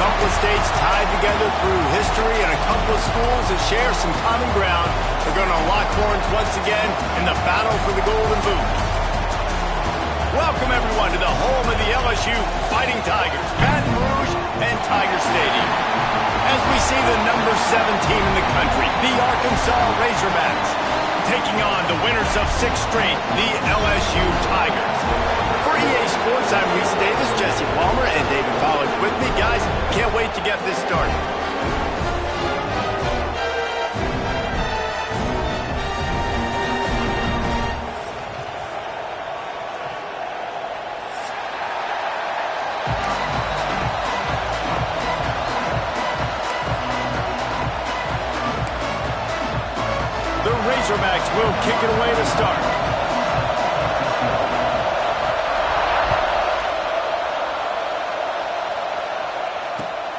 couple of states tied together through history and a couple of schools that share some common ground are going to lock horns once again in the battle for the Golden Boot. Welcome, everyone, to the home of the LSU Fighting Tigers, Baton Rouge and Tiger Stadium. As we see the number 7 team in the country, the Arkansas Razorbacks, taking on the winners of 6 straight, the LSU Tigers. For EA Sports, I'm Reese Davis, Jesse Palmer, and David Pollack with me. Guys, can't wait to get this started. The Razorbacks will kick it away to start.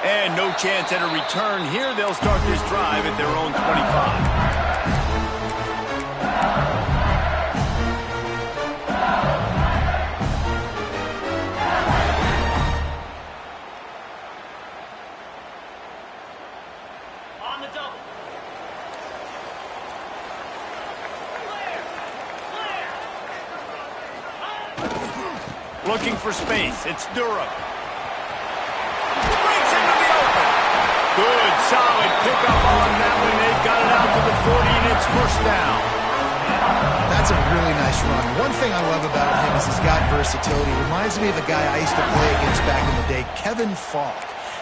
And no chance at a return here. They'll start this drive at their own 25. Looking for space. It's Durham. Breaks into the open. Good, solid pickup on that one. They've got it out to the 40, and it's first down. That's a really nice run. One thing I love about him is he's got versatility. Reminds me of a guy I used to play against back in the day, Kevin Falk.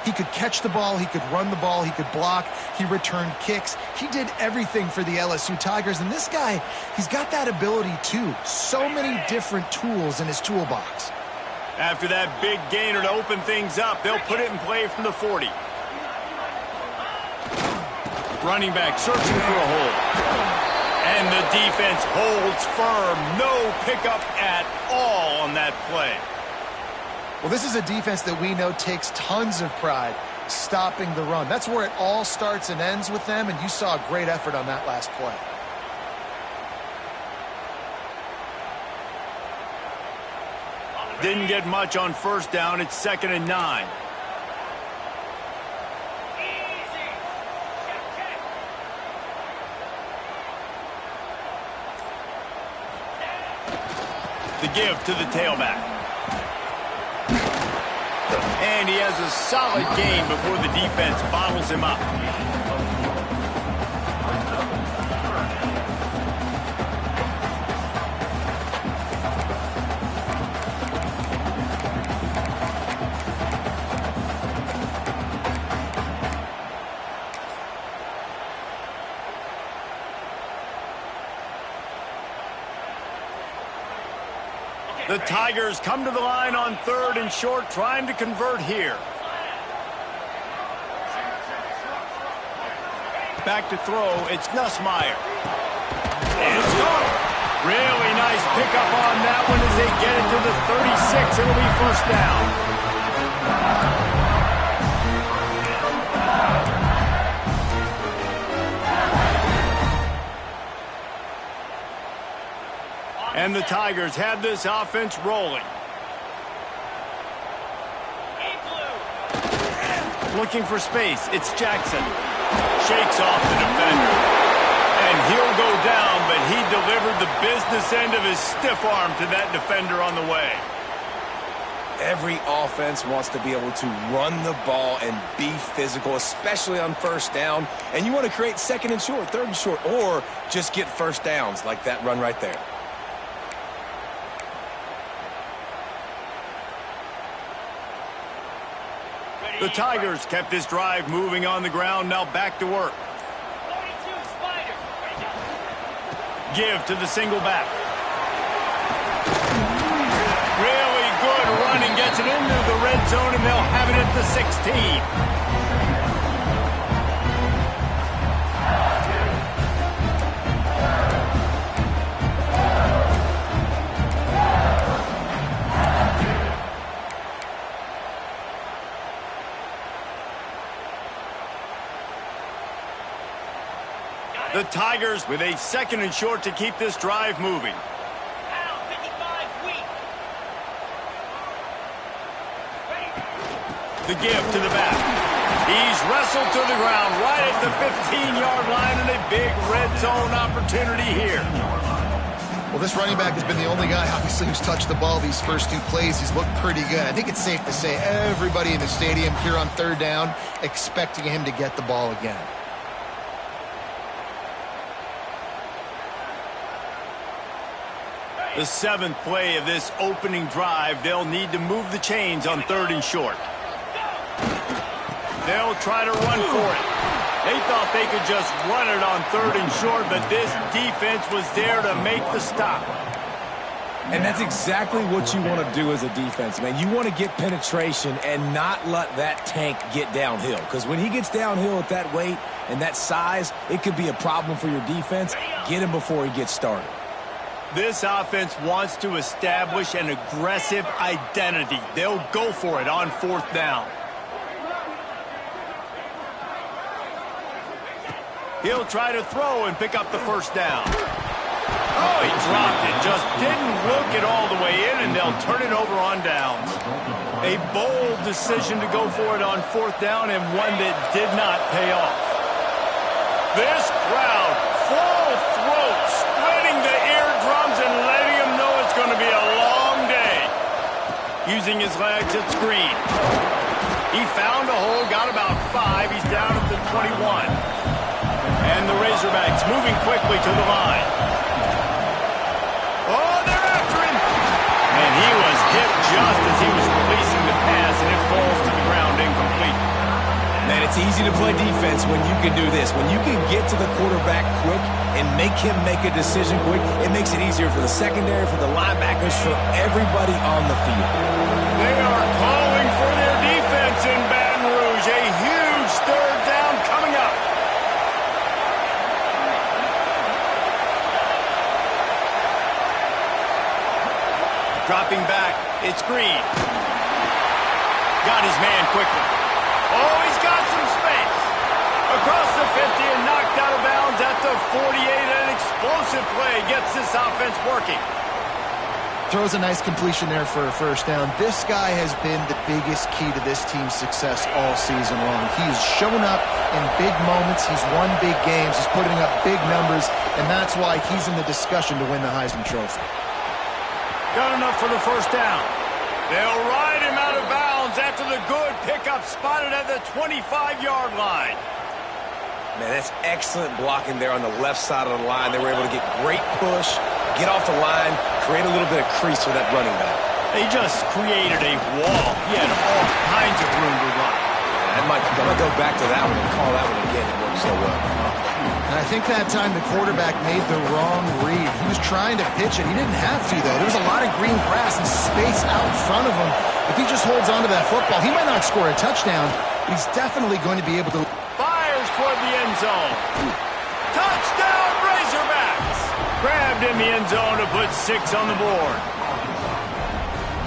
He could catch the ball, he could run the ball, he could block, he returned kicks. He did everything for the LSU Tigers, and this guy, he's got that ability too. So many different tools in his toolbox. After that big gainer to open things up, they'll put it in play from the 40. Running back searching for a hole. And the defense holds firm. No pickup at all on that play. Well, this is a defense that we know takes tons of pride stopping the run. That's where it all starts and ends with them, and you saw a great effort on that last play. Didn't get much on first down. It's 2nd and 9. The give to the tailback. And he has a solid gain before the defense bottles him up. The Tigers come to the line on 3rd and short, trying to convert here. Back to throw, it's Nussmeier. It's gone. Really nice pickup on that one as they get it to the 36. It'll be first down. And the Tigers have this offense rolling. Looking for space. It's Jackson. Shakes off the defender. And he'll go down, but he delivered the business end of his stiff arm to that defender on the way. Every offense wants to be able to run the ball and be physical, especially on first down. And you want to create 2nd and short, 3rd and short, or just get first downs like that run right there. The Tigers kept this drive moving on the ground, now back to work. Give to the single back. Really good running, gets it into the red zone, and they'll have it at the 16. The Tigers with a 2nd and short to keep this drive moving. The give to the back. He's wrestled to the ground right at the 15-yard line and a big red zone opportunity here. Well, this running back has been the only guy, obviously, who's touched the ball these first 2 plays. He's looked pretty good. I think it's safe to say everybody in the stadium here on 3rd down expecting him to get the ball again. The 7th play of this opening drive, they'll need to move the chains on 3rd and short. They'll try to run for it. They thought they could just run it on 3rd and short, but this defense was there to make the stop. And that's exactly what you want to do as a defense, man. You want to get penetration and not let that tank get downhill. Because when he gets downhill at that weight and that size, it could be a problem for your defense. Get him before he gets started. This offense wants to establish an aggressive identity. They'll go for it on 4th down. He'll try to throw and pick up the 1st down. Oh, he dropped it. Just didn't look it all the way in, and they'll turn it over on downs. A bold decision to go for it on 4th down, and one that did not pay off. This crowd, full throat, splitting the eardrums and letting him know it's going to be a long day. Using his legs at screen. He found a hole, got about 5. He's down at the 21. And the Razorbacks moving quickly to the line. Oh, they're after him! And he was hit just as he was releasing the pass, and it falls to the ground incomplete. Man, it's easy to play defense when you can do this. When you can get to the quarterback quick and make him make a decision quick, it makes it easier for the secondary, for the linebackers, for everybody on the field. They are calling for their defense in Baton Rouge. A huge 3rd down coming up. Dropping back, it's Green. Got his man quickly. Oh, he's got some space. Across the 50 and knocked out of bounds at the 48. An explosive play gets this offense working. Throws a nice completion there for a 1st down. This guy has been the biggest key to this team's success all season long. He's shown up in big moments. He's won big games. He's putting up big numbers, and that's why he's in the discussion to win the Heisman Trophy. Got enough for the 1st down. They'll ride him out of bounds after the good pickup spotted at the 25-yard line. Man, that's excellent blocking there on the left side of the line. They were able to get great push, get off the line, create a little bit of crease for that running back. They just created a wall. He had all kinds of room to run. I might go back to that one and call that one again. It worked so well. And I think that time the quarterback made the wrong read. He was trying to pitch it. He didn't have to, though. There was a lot of green grass and space out in front of him. If he just holds on to that football, he might not score a touchdown, but he's definitely going to be able to... Fires toward the end zone. Touchdown, Razorbacks! Grabbed in the end zone to put 6 on the board.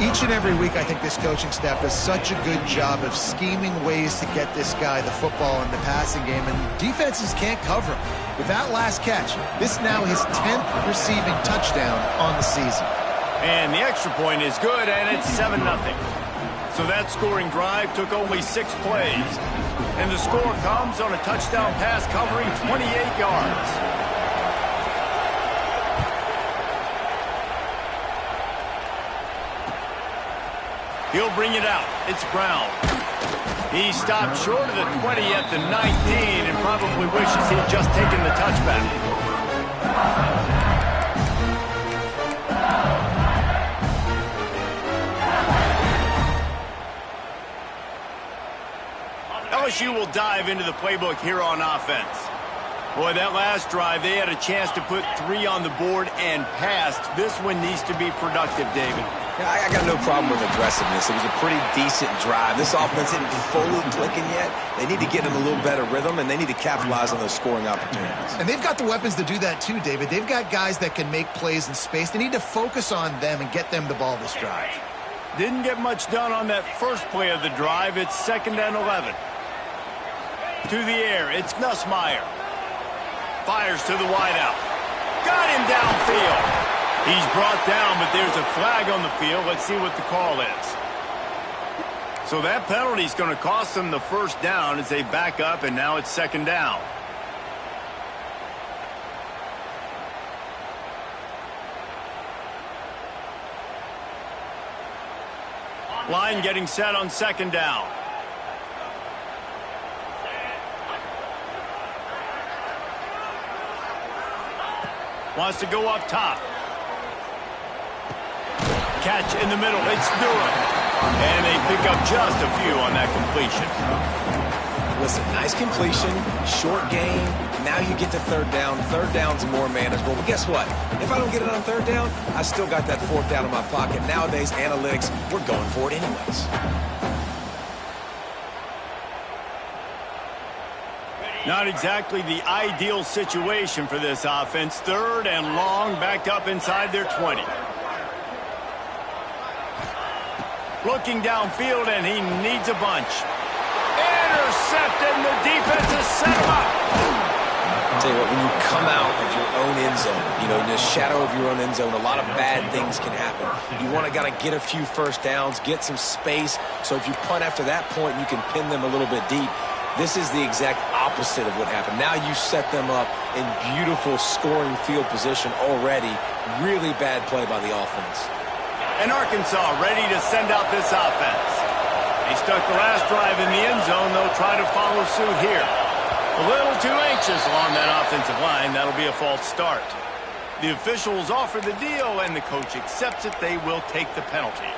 Each and every week, I think this coaching staff does such a good job of scheming ways to get this guy the football in the passing game, and defenses can't cover him. With that last catch, this is now his 10th receiving touchdown on the season. And the extra point is good, and it's 7-0. So that scoring drive took only 6 plays. And the score comes on a touchdown pass covering 28 yards. He'll bring it out. It's Brown. He stopped short of the 20 at the 19 and probably wishes he'd just taken the touchback. LSU will dive into the playbook here on offense. Boy, that last drive, they had a chance to put 3 on the board and passed. This one needs to be productive, David. Yeah, I got no problem with aggressiveness. It was a pretty decent drive. This offense isn't fully clicking yet. They need to get in a little better rhythm, and they need to capitalize on those scoring opportunities. And they've got the weapons to do that too, David. They've got guys that can make plays in space. They need to focus on them and get them the ball this drive. Didn't get much done on that first play of the drive. It's 2nd and 11. To the air, it's Nussmeier. Fires to the wideout. Got him downfield. He's brought down, but there's a flag on the field. Let's see what the call is. So that penalty is going to cost them the first down as they back up, and now it's second down. Line getting set on second down. Wants to go up top. Catch in the middle. It's Durham. And they pick up just a few on that completion. Listen, nice completion, short game. Now you get to third down. Third down's more manageable. But guess what? If I don't get it on third down, I still got that fourth down in my pocket. Nowadays, analytics, we're going for it anyways. Not exactly the ideal situation for this offense. Third and long, backed up inside their 20. Looking downfield, and he needs a bunch. Intercepted, and the defense has set him up. I'll tell you what, when you come out of your own end zone, you know, in the shadow of your own end zone, a lot of bad things can happen. You want to get a few first downs, get some space, so if you punt after that point, you can pin them a little bit deep. This is the exact opposite of what happened. Now you set them up in beautiful scoring field position already. Really bad play by the offense. And Arkansas ready to send out this offense. They stuck the last drive in the end zone. They'll try to follow suit here. A little too anxious along that offensive line. That'll be a false start. The officials offer the deal, and the coach accepts it. They will take the penalty.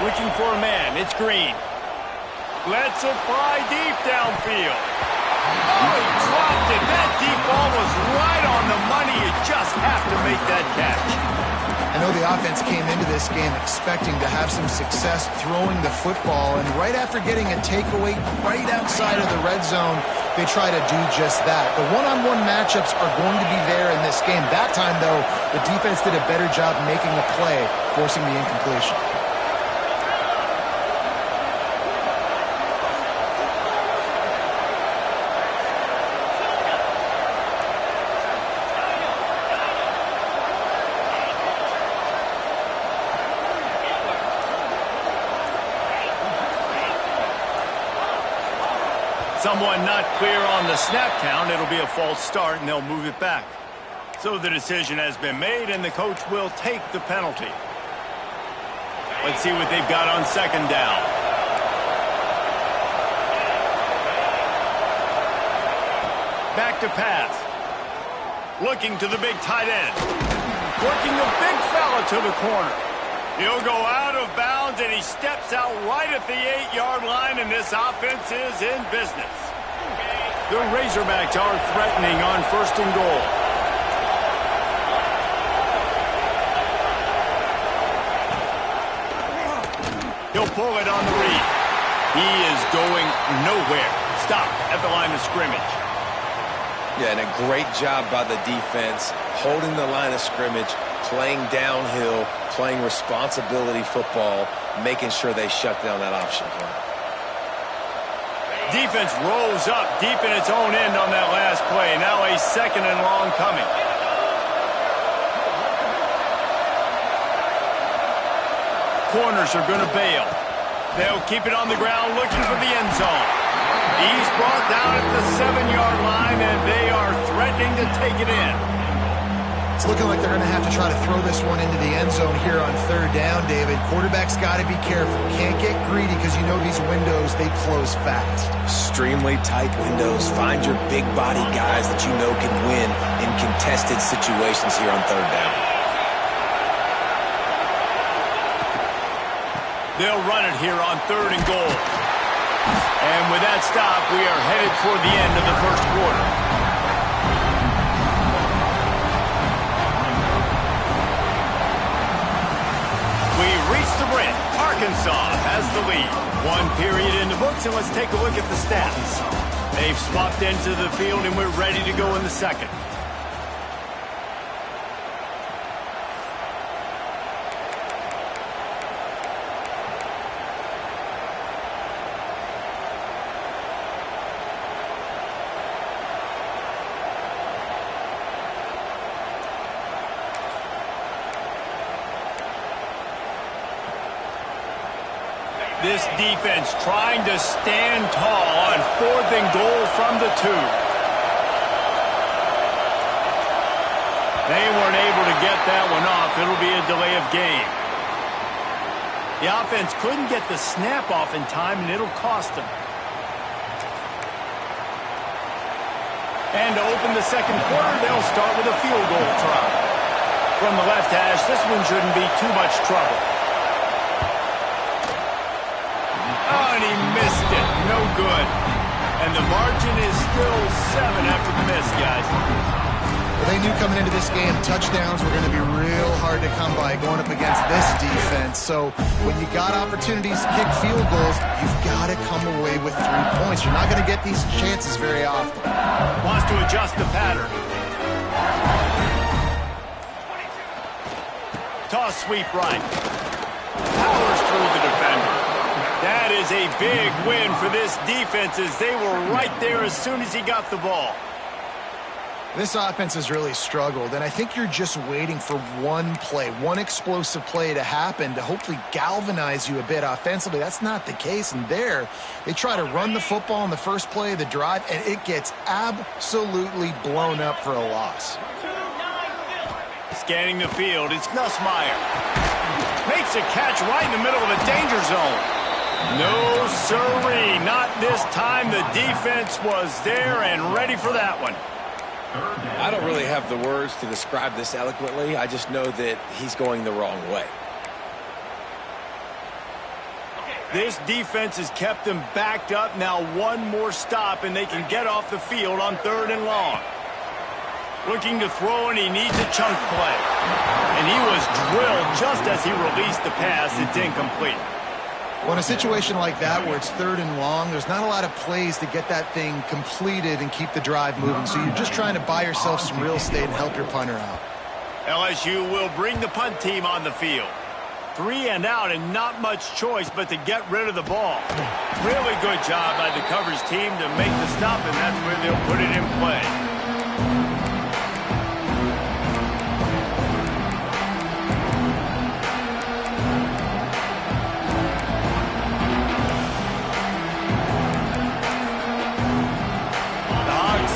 Looking for a man. It's Green. Lets it fly deep downfield. Oh, he dropped it. That deep ball was right on the money. You just have to make that catch. I know the offense came into this game expecting to have some success throwing the football, and right after getting a takeaway right outside of the red zone, they try to do just that. The one-on-one matchups are going to be there in this game. That time, though, the defense did a better job making a play, forcing the incompletion. Someone not clear on the snap count. It'll be a false start, and they'll move it back. So the decision has been made, and the coach will take the penalty. Let's see what they've got on second down. Back to pass. Looking to the big tight end. Working the big fella to the corner. He'll go out of bounds, and he steps out right at the 8-yard line, and this offense is in business. The Razorbacks are threatening on first and goal. He'll pull it on the read. He is going nowhere. Stop at the line of scrimmage. Yeah, and a great job by the defense, holding the line of scrimmage, playing downhill, playing responsibility football, making sure they shut down that option play. Defense rolls up deep in its own end on that last play. Now a second and long coming. Corners are going to bail. They'll keep it on the ground looking for the end zone. He's brought down at the 7-yard line, and they are threatening to take it in. It's looking like they're going to have to try to throw this one into the end zone here on third down, David. Quarterback's got to be careful. Can't get greedy because you know these windows, they close fast. Extremely tight windows. Find your big body guys that you know can win in contested situations here on third down. They'll run it here on third and goal. And with that stop, we are headed toward the end of the first quarter. We reach the brink. Arkansas has the lead. One period in the books, and let's take a look at the stats. They've swapped into the field, and we're ready to go in the second. This defense trying to stand tall on 4th and goal from the 2. They weren't able to get that one off. It'll be a delay of game. The offense couldn't get the snap off in time, and it'll cost them. And to open the second quarter, they'll start with a field goal try. From the left hash, this one shouldn't be too much trouble. Oh, and he missed it. No good. And the margin is still 7 after the miss, guys. Well, they knew coming into this game touchdowns were going to be real hard to come by going up against this defense. So when you got opportunities to kick field goals, you've got to come away with 3 points. You're not going to get these chances very often. Wants to adjust the pattern. Toss sweep right. Powers through the defender. That is a big win for this defense as they were right there as soon as he got the ball. This offense has really struggled, and I think you're just waiting for one play, one explosive play to happen to hopefully galvanize you a bit offensively. That's not the case, and there they try to run the football in the first play of the drive, and it gets absolutely blown up for a loss. Scanning the field, it's Nussmeier. Makes a catch right in the middle of a danger zone. No siree, not this time. The defense was there and ready for that one. I don't really have the words to describe this eloquently. I just know that he's going the wrong way. This defense has kept them backed up. Now one more stop and they can get off the field on 3rd and long. Looking to throw, and he needs a chunk play. And he was drilled just as he released the pass. It's incomplete. Well, in a situation like that where it's 3rd and long, there's not a lot of plays to get that thing completed and keep the drive moving. So you're just trying to buy yourself some real estate and help your punter out. LSU will bring the punt team on the field. 3 and out and not much choice but to get rid of the ball. Really good job by the coverage team to make the stop, and that's where they'll put it in play.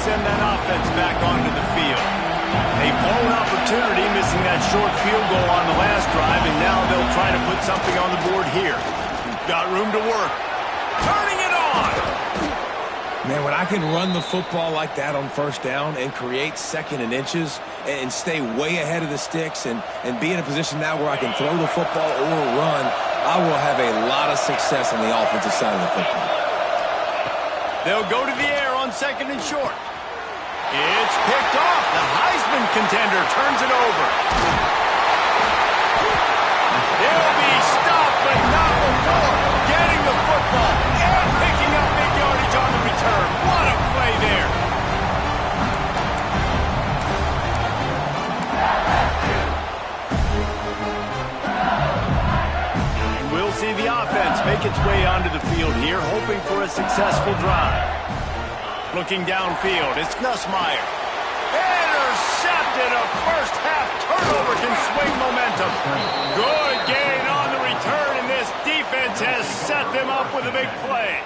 Send that offense back onto the field. A blown opportunity, missing that short field goal on the last drive, and now they'll try to put something on the board here. Got room to work. Turning it on! Man, when I can run the football like that on 1st down and create 2nd and inches and stay way ahead of the sticks and be in a position now where I can throw the football or run, I will have a lot of success on the offensive side of the football. They'll go to the air on 2nd and short. It's picked off. The Heisman contender turns it over. They'll be stopped, but not before getting the football and picking up big yardage on the return. What a play there. And we'll see the offense make its way onto the field here, hoping for a successful drive. Looking downfield, it's Nussmeier. Intercepted. A first-half turnover can swing momentum. Good gain on the return, and this defense has set them up with a big play.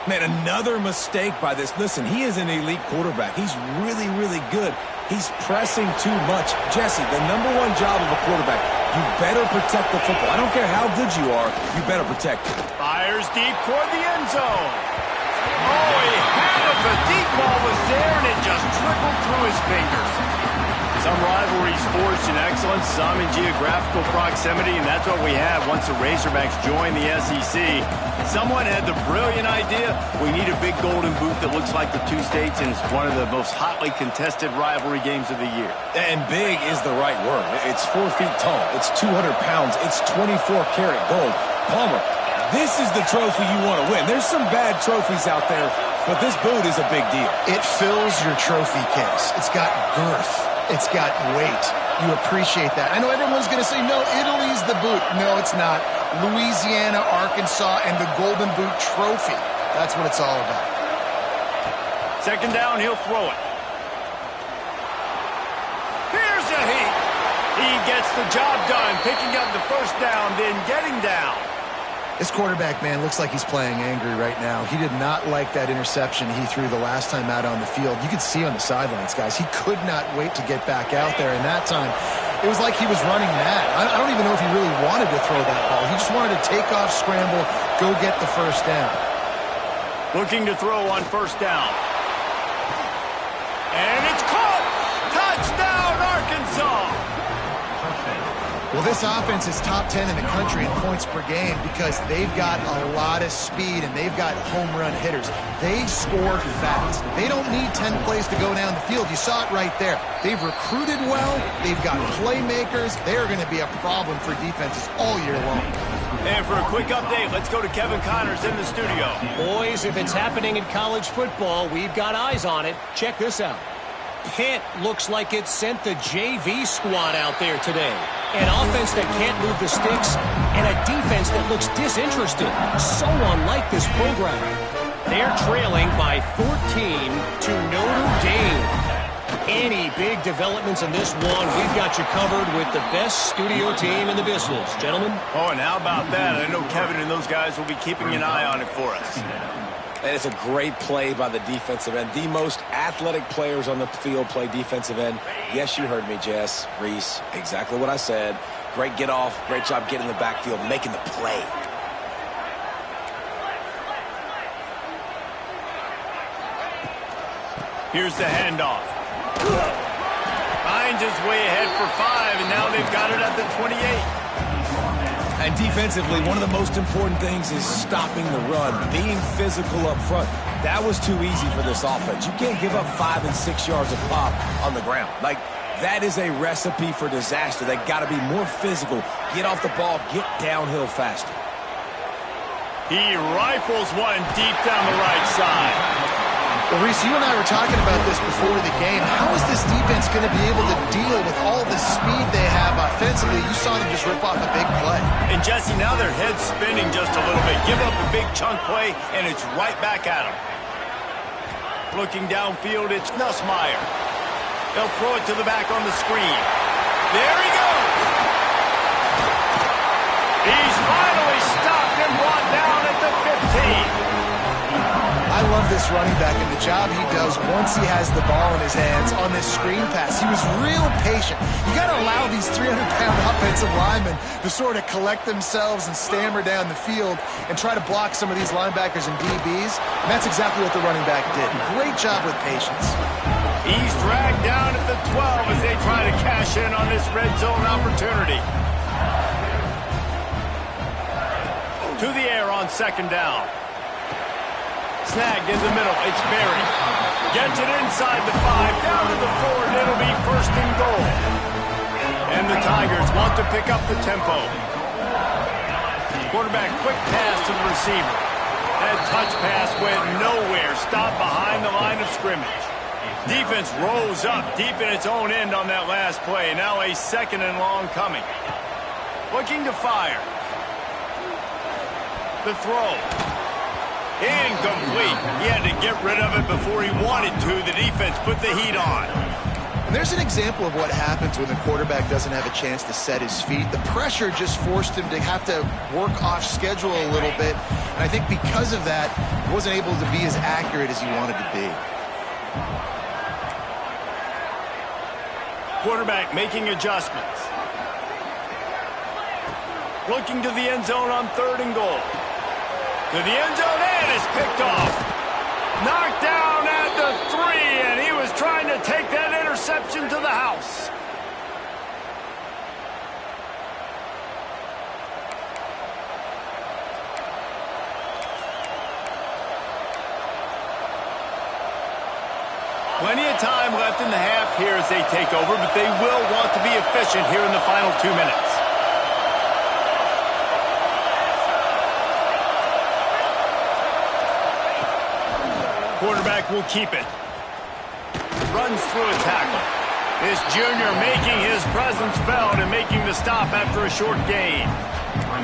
Man, another mistake by this. Listen, he is an elite quarterback. He's really, really good. He's pressing too much. Jesse, the #1 job of a quarterback, you better protect the football. I don't care how good you are, you better protect it. Fires deep toward the end zone. Oh, he had it. The deep ball was there, and it just trickled through his fingers. Some rivalries forged in excellence, some in geographical proximity, and that's what we have once the Razorbacks joined the SEC. Someone had the brilliant idea, we need a big golden boot that looks like the 2 states, and it's one of the most hotly contested rivalry games of the year. And big is the right word. It's 4 feet tall. It's 200 pounds. It's 24-karat gold. Palmer, this is the trophy you want to win. There's some bad trophies out there, but this boot is a big deal. It fills your trophy case. It's got girth. It's got weight. You appreciate that. I know everyone's going to say, no, Italy's the boot. No, it's not. Louisiana, Arkansas, and the Golden Boot Trophy. That's what it's all about. 2nd down, he'll throw it. Here's a heat. He gets the job done, picking up the 1st down, then getting down. This quarterback, man, looks like he's playing angry right now. He did not like that interception he threw the last time out on the field. You could see on the sidelines, guys, he could not wait to get back out there. And that time, it was like he was running mad. I don't even know if he really wanted to throw that ball. He just wanted to take off, scramble, go get the first down. Looking to throw on first down. And it's caught! Touchdown, Arkansas! Well, this offense is top 10 in the country in points per game because they've got a lot of speed and they've got home run hitters. They score fast. They don't need 10 plays to go down the field. You saw it right there. They've recruited well. They've got playmakers. They're going to be a problem for defenses all year long. And for a quick update, let's go to Kevin Connors in the studio. Boys, if it's happening in college football, we've got eyes on it. Check this out. Pitt looks like it sent the JV squad out there today. An offense that can't move the sticks and a defense that looks disinterested. So unlike this program. They're trailing by 14 to Notre Dame. Any big developments in this one, we've got you covered with the best studio team in the business. Gentlemen? Oh, and how about that? I know Kevin and those guys will be keeping an eye on it for us. And it's a great play by the defensive end. The most athletic players on the field play defensive end. Yes, you heard me, Jess, Reese. Exactly what I said. Great get off. Great job getting in the backfield, making the play. Here's the handoff. Finds his way ahead for 5, and now they've got it at the 28. And defensively, one of the most important things is stopping the run, being physical up front. That was too easy for this offense. You can't give up 5 and 6 yards of pop on the ground. Like, that is a recipe for disaster. They got to be more physical, get off the ball, get downhill faster. He rifles one deep down the right side. Well, Reese, you and I were talking about this before the game. How is this defense going to be able to deal with all the speed they have offensively? You saw them just rip off a big play. And, Jesse, now their head's spinning just a little bit. Give up a big chunk play, and it's right back at them. Looking downfield, it's Nussmeier. They'll throw it to the back on the screen. There he goes! He's finally stopped and brought down at the 15. I love this running back and the job he does once he has the ball in his hands on this screen pass. He was real patient. You got to allow these 300-pound offensive linemen to sort of collect themselves and stammer down the field and try to block some of these linebackers and DBs. And that's exactly what the running back did. Great job with patience. He's dragged down at the 12 as they try to cash in on this red zone opportunity. To the air on second down. Snagged in the middle. It's Berry. Gets it inside the 5, down to the 4, and it'll be first and goal. And the Tigers want to pick up the tempo. Quarterback, quick pass to the receiver. That touch pass went nowhere. Stopped behind the line of scrimmage. Defense rose up deep in its own end on that last play. Now a second and long coming. Looking to fire. The throw. Incomplete. He had to get rid of it before he wanted to. The defense put the heat on. And there's an example of what happens when the quarterback doesn't have a chance to set his feet. The pressure just forced him to have to work off schedule a little bit. And I think because of that, he wasn't able to be as accurate as he wanted to be. Quarterback making adjustments. Looking to the end zone on third and goal. To the end zone, and is picked off. Knocked down at the 3, and he was trying to take that interception to the house. Plenty of time left in the half here as they take over, but they will want to be efficient here in the final 2 minutes. Quarterback will keep it. Runs through a tackle. This junior making his presence felt and making the stop after a short gain.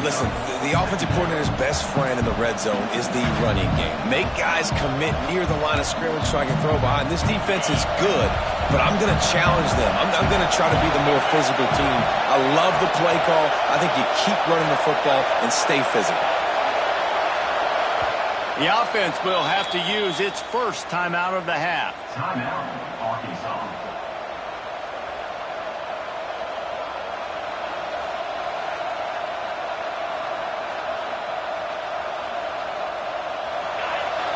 Listen, the offensive coordinator's best friend in the red zone is the running game. Make guys commit near the line of scrimmage so I can throw behind. This defense is good, but I'm going to challenge them. I'm going to try to be the more physical team. I love the play call. I think you keep running the football and stay physical. The offense will have to use its first timeout of the half. Timeout, Arkansas.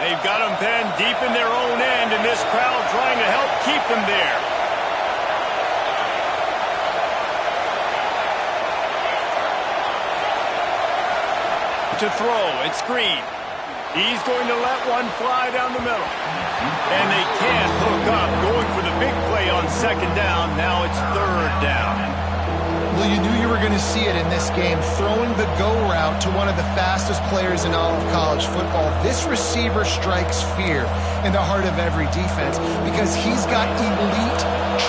They've got them pinned deep in their own end, and this crowd trying to help keep them there. To throw, it's Green. He's going to let one fly down the middle. And they can't hook up, going for the big play on second down. Now it's third down. Well, you knew you were going to see it in this game, throwing the go route to one of the fastest players in all of college football. This receiver strikes fear in the heart of every defense because he's got elite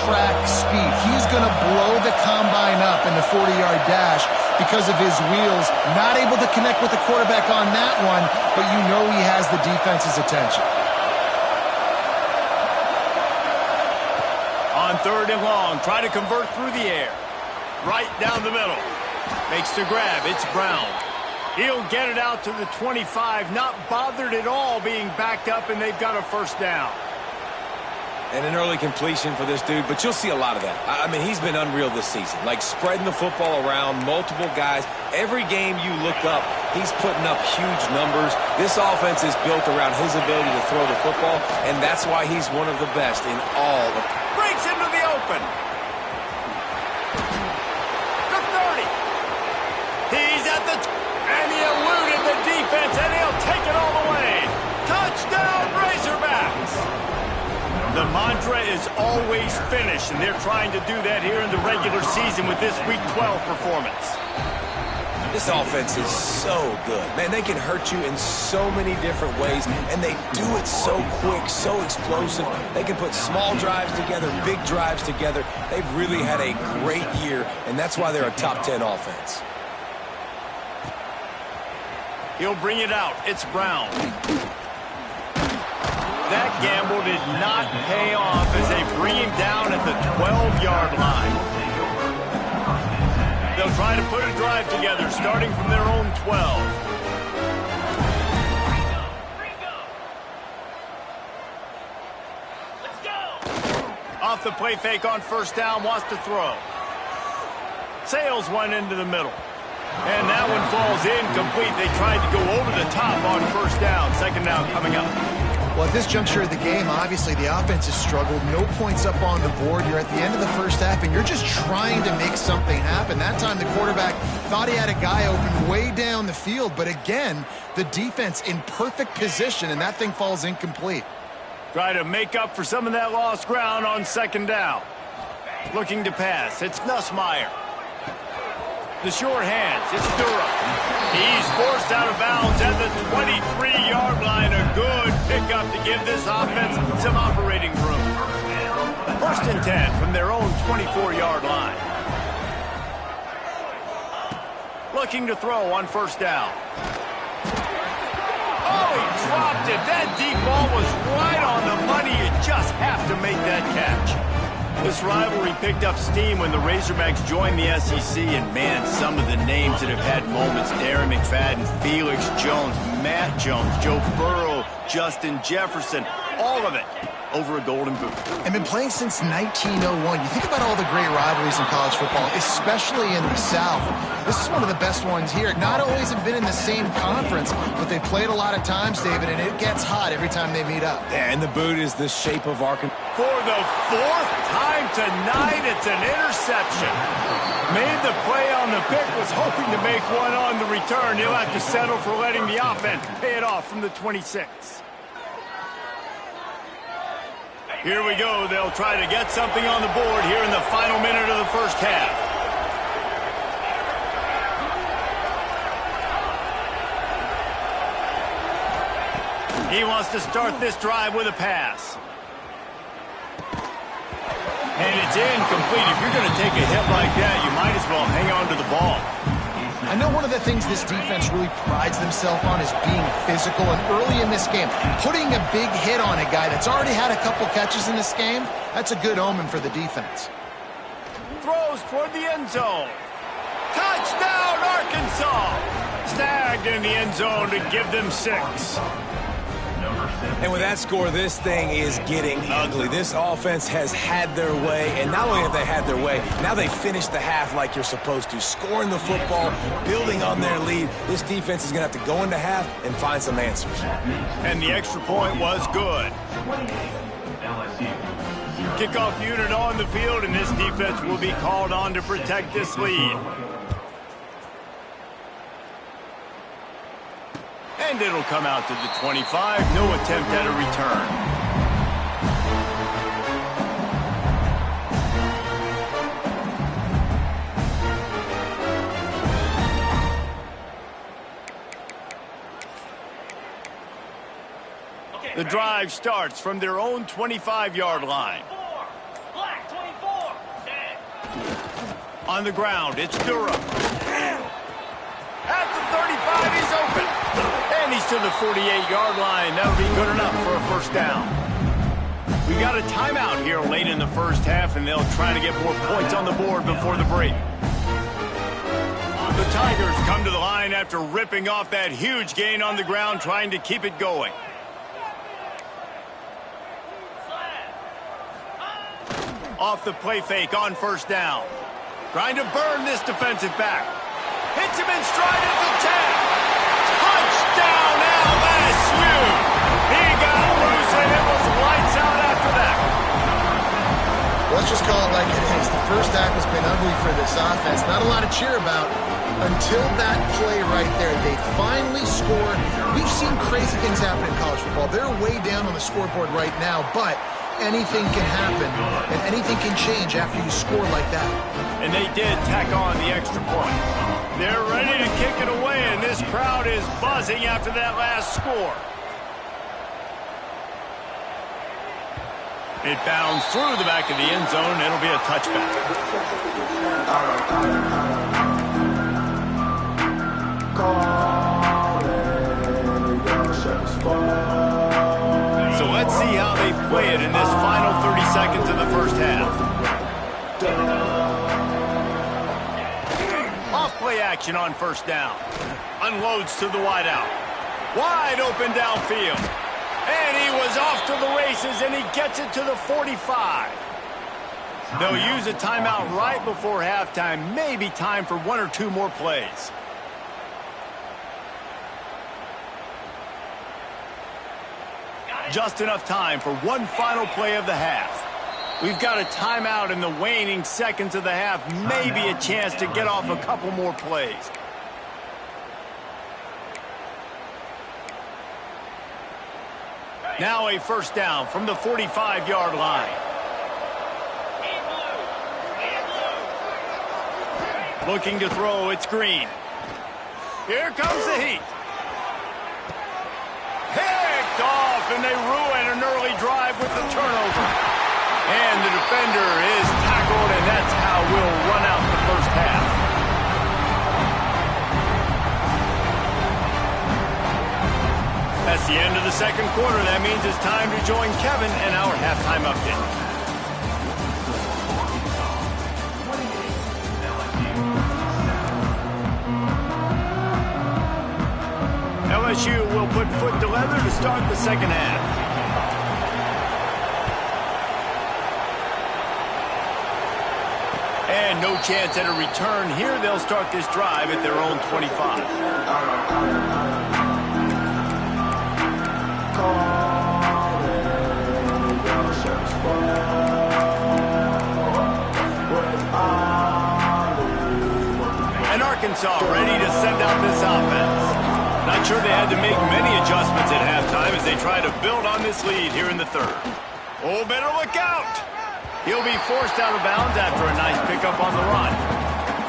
track speed. He's going to blow the combine up in the 40-yard dash because of his wheels. Not able to connect with the quarterback on that one, but you know he has the defense's attention. On third and long, try to convert through the air. Right down the middle. Makes the grab. It's Brown. He'll get it out to the 25. Not bothered at all being backed up, and they've got a first down. And an early completion for this dude, but you'll see a lot of that. I mean, he's been unreal this season. Like spreading the football around, multiple guys. Every game you look up, he's putting up huge numbers. This offense is built around his ability to throw the football, and that's why he's one of the best in all of... Breaks into the open. And he eluded the defense, and he'll take it all the way. Touchdown, Razorbacks! The mantra is always finish, and they're trying to do that here in the regular season with this Week 12 performance. This offense is so good. Man, they can hurt you in so many different ways, and they do it so quick, so explosive. They can put small drives together, big drives together. They've really had a great year, and that's why they're a top 10 offense. He'll bring it out. It's Brown. That gamble did not pay off as they bring him down at the 12-yard line. They'll try to put a drive together, starting from their own 12. Let's go! Off the play fake on first down, wants to throw. Sails one into the middle. And that one falls incomplete. They tried to go over the top on first down. Second down coming up. Well, at this juncture of the game, obviously the offense has struggled. No points up on the board. You're at the end of the first half, and you're just trying to make something happen. That time the quarterback thought he had a guy open way down the field. But again, the defense in perfect position, and that thing falls incomplete. Try to make up for some of that lost ground on second down. Looking to pass. It's Nussmeier. The short hands, it's Durham. He's forced out of bounds at the 23-yard line. A good pickup to give this offense some operating room. First and 10 from their own 24-yard line. Looking to throw on first down. Oh, he dropped it. That deep ball was right on the money. You just have to make that catch. This rivalry picked up steam when the Razorbacks joined the SEC, and man, some of the names that have had moments: Darren McFadden, Felix Jones, Matt Jones, Joe Burrow, Justin Jefferson, all of it over a golden boot. And been playing since 1901. You think about all the great rivalries in college football, especially in the South. This is one of the best ones here. Not always have been in the same conference, but they've played a lot of times, David, and it gets hot every time they meet up. Yeah, and the boot is the shape of Arkansas. For the fourth time tonight, it's an interception. Made the play on the pick, was hoping to make one on the return. He'll have to settle for letting the offense pay it off from the 26. Here we go. They'll try to get something on the board here in the final minute of the first half. He wants to start this drive with a pass. And it's incomplete. If you're going to take a hit like that, you might as well hang on to the ball. I know one of the things this defense really prides themselves on is being physical, and early in this game, putting a big hit on a guy that's already had a couple catches in this game, that's a good omen for the defense. Throws toward the end zone. Touchdown, Arkansas! Snagged in the end zone to give them 6. And with that score, this thing is getting ugly. This offense has had their way, and not only have they had their way, now they finished the half like you're supposed to, scoring the football, building on their lead. This defense is going to have to go into half and find some answers. And the extra point was good. Kickoff unit on the field, and this defense will be called on to protect this lead. And it'll come out to the 25. No attempt at a return. The drive starts from their own 25-yard line. On the ground, it's Durham. At the 35, he's open. And he's to the 48-yard line. That'll be good enough for a first down. We got a timeout here late in the first half, and they'll try to get more points on the board before the break. The Tigers come to the line after ripping off that huge gain on the ground, trying to keep it going. Off the play fake on first down. Trying to burn this defensive back. Hits him in stride at the 10. Touchdown, LSU! He got loose and it was lights out after that. Let's just call it like it is. The first half has been ugly for this offense. Not a lot to cheer about until that play right there. They finally scored. We've seen crazy things happen in college football. They're way down on the scoreboard right now, but anything can happen, and anything can change after you score like that. And they did tack on the extra point. They're ready to kick it away, and this crowd is buzzing after that last score. It bounds through the back of the end zone. It'll be a touchback. So let's see how they play it in this final 30 seconds of the first half. Off play action on first down. Unloads to the wideout. Wide open downfield. And he was off to the races, and he gets it to the 45. They'll use a timeout right before halftime. Maybe time for one or two more plays. Just enough time for one final play of the half. We've got a timeout in the waning seconds of the half. Maybe a chance to get off a couple more plays. Now a first down from the 45-yard line. Looking to throw, it's Green. Here comes the heat. Picked off, and they ruin an early drive with the turnover. And the defender is tackled, and that's how we'll run out the first half. That's the end of the second quarter. That means it's time to join Kevin and our halftime update. LSU will put foot to leather to start the second half. And no chance at a return here. They'll start this drive at their own 25. And Arkansas ready to send out this offense. Not sure they had to make many adjustments at halftime as they try to build on this lead here in the third. Oh, better look out. He'll be forced out of bounds after a nice pickup on the run.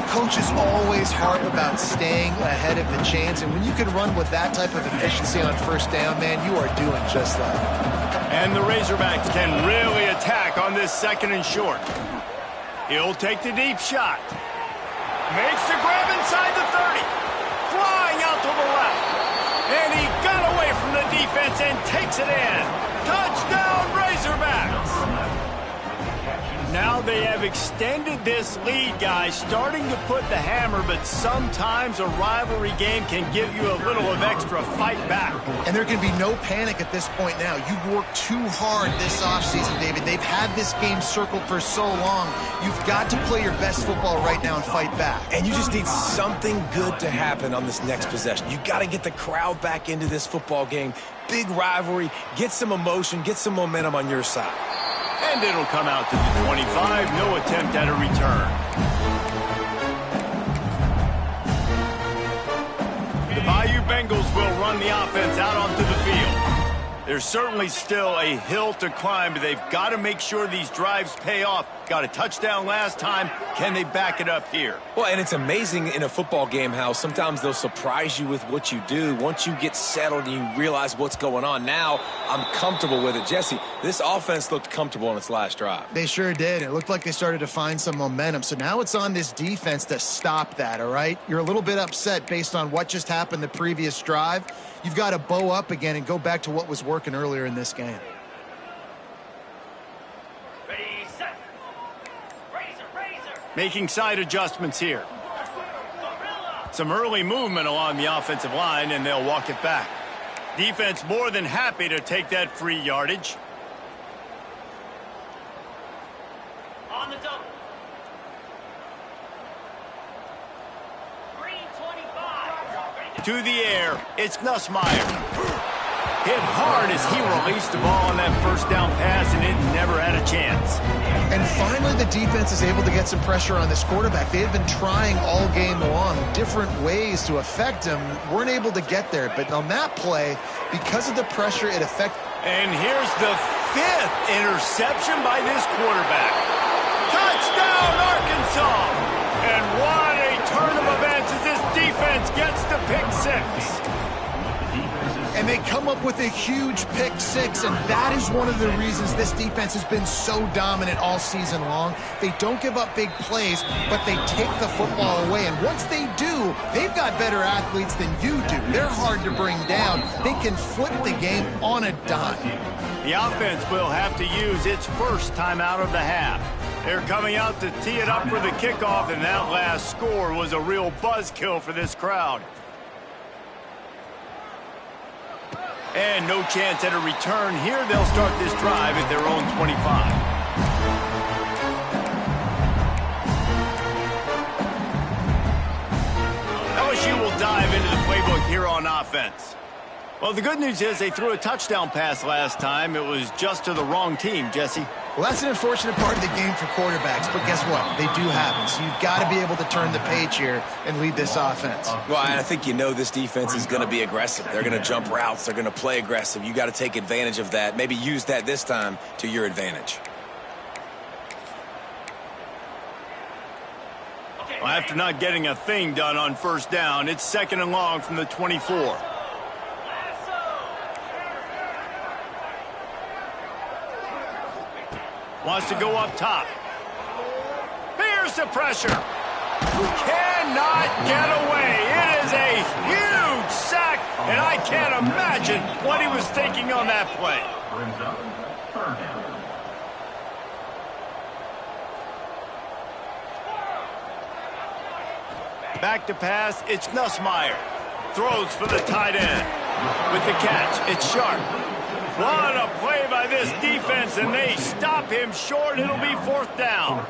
Coaches always harp about staying ahead of the chains, and when you can run with that type of efficiency on first down, man, you are doing just that. And the Razorbacks can really attack on this second and short. He'll take the deep shot. Makes the grab inside the 30. Flying out to the left. And he got away from the defense and takes it in. Touchdown, Razorbacks! Now Well, they have extended this lead, guys, starting to put the hammer, but sometimes a rivalry game can give you a little of extra fight back. And there can be no panic at this point now. You've worked too hard this offseason, David. They've had this game circled for so long. You've got to play your best football right now and fight back. And you just need something good to happen on this next possession. You got to get the crowd back into this football game. Big rivalry, get some emotion, get some momentum on your side. And it'll come out to the 25. No attempt at a return. The Bayou Bengals will run the offense out onto the field. There's certainly still a hill to climb, but they've got to make sure these drives pay off. Got a touchdown last time. Can they back it up here? Well, and it's amazing in a football game how sometimes they'll surprise you with what you do. Once you get settled and you realize what's going on, now I'm comfortable with it. Jesse, this offense looked comfortable on its last drive. They sure did. It looked like they started to find some momentum. So now it's on this defense to stop that, all right? You're a little bit upset based on what just happened the previous drive. You've got to bow up again and go back to what was working earlier in this game. Making side adjustments here. Some early movement along the offensive line, and they'll walk it back. Defense more than happy to take that free yardage. On the double. Green 25. To the air, it's Nussmeier. Hit hard as he released the ball on that first down pass, and it never had a chance. And finally, the defense is able to get some pressure on this quarterback. They had been trying all game long different ways to affect him. Weren't able to get there. But on that play, because of the pressure, it affected. And here's the 5th interception by this quarterback. Touchdown, Arkansas! And what a turn of events as this defense gets the pick 6. And they come up with a huge pick 6, and that is one of the reasons this defense has been so dominant all season long. They don't give up big plays, but they take the football away. And once they do, they've got better athletes than you do. They're hard to bring down. They can flip the game on a dime. The offense will have to use its first timeout of the half. They're coming out to tee it up for the kickoff, and that last score was a real buzzkill for this crowd. And no chance at a return here. They'll start this drive at their own 25. LSU will dive into the playbook here on offense. Well, the good news is they threw a touchdown pass last time. It was just to the wrong team, Jesse. Well, that's an unfortunate part of the game for quarterbacks, but guess what? They do happen. So you've got to be able to turn the page here and lead this offense. Well, I think you know this defense is going to be aggressive. They're going to jump routes. They're going to play aggressive. You got to take advantage of that. Maybe use that this time to your advantage. Well, after not getting a thing done on first down, it's 2nd and long from the 24. Wants to go up top. Here's the pressure. Cannot get away. It is a huge sack, and I can't imagine what he was thinking on that play. Brings up 3rd down. Back to pass, it's Nussmeier. Throws for the tight end. With the catch, it's Sharp. What a play by this defense, and they stop him short. It'll be 4th down.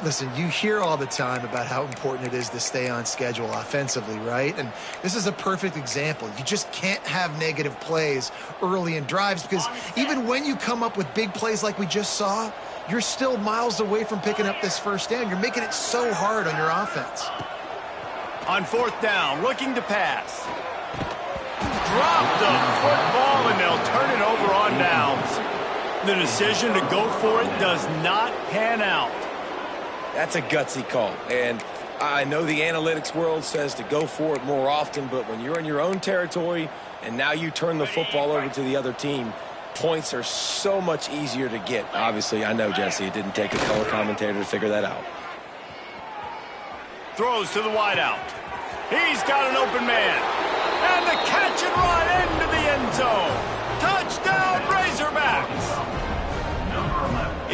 Listen, you hear all the time about how important it is to stay on schedule offensively, right? And this is a perfect example. You just can't have negative plays early in drives because even when you come up with big plays like we just saw, you're still miles away from picking up this first down. You're making it so hard on your offense. On 4th down, looking to pass. Drop the football, and they'll turn it over on downs. The decision to go for it does not pan out. That's a gutsy call. And I know the analytics world says to go for it more often, but when you're in your own territory and now you turn the football over to the other team, points are so much easier to get. Obviously, I know, Jesse, it didn't take a color commentator to figure that out. Throws to the wideout. He's got an open man. And the catch and run into the end zone. Touchdown, Razorbacks.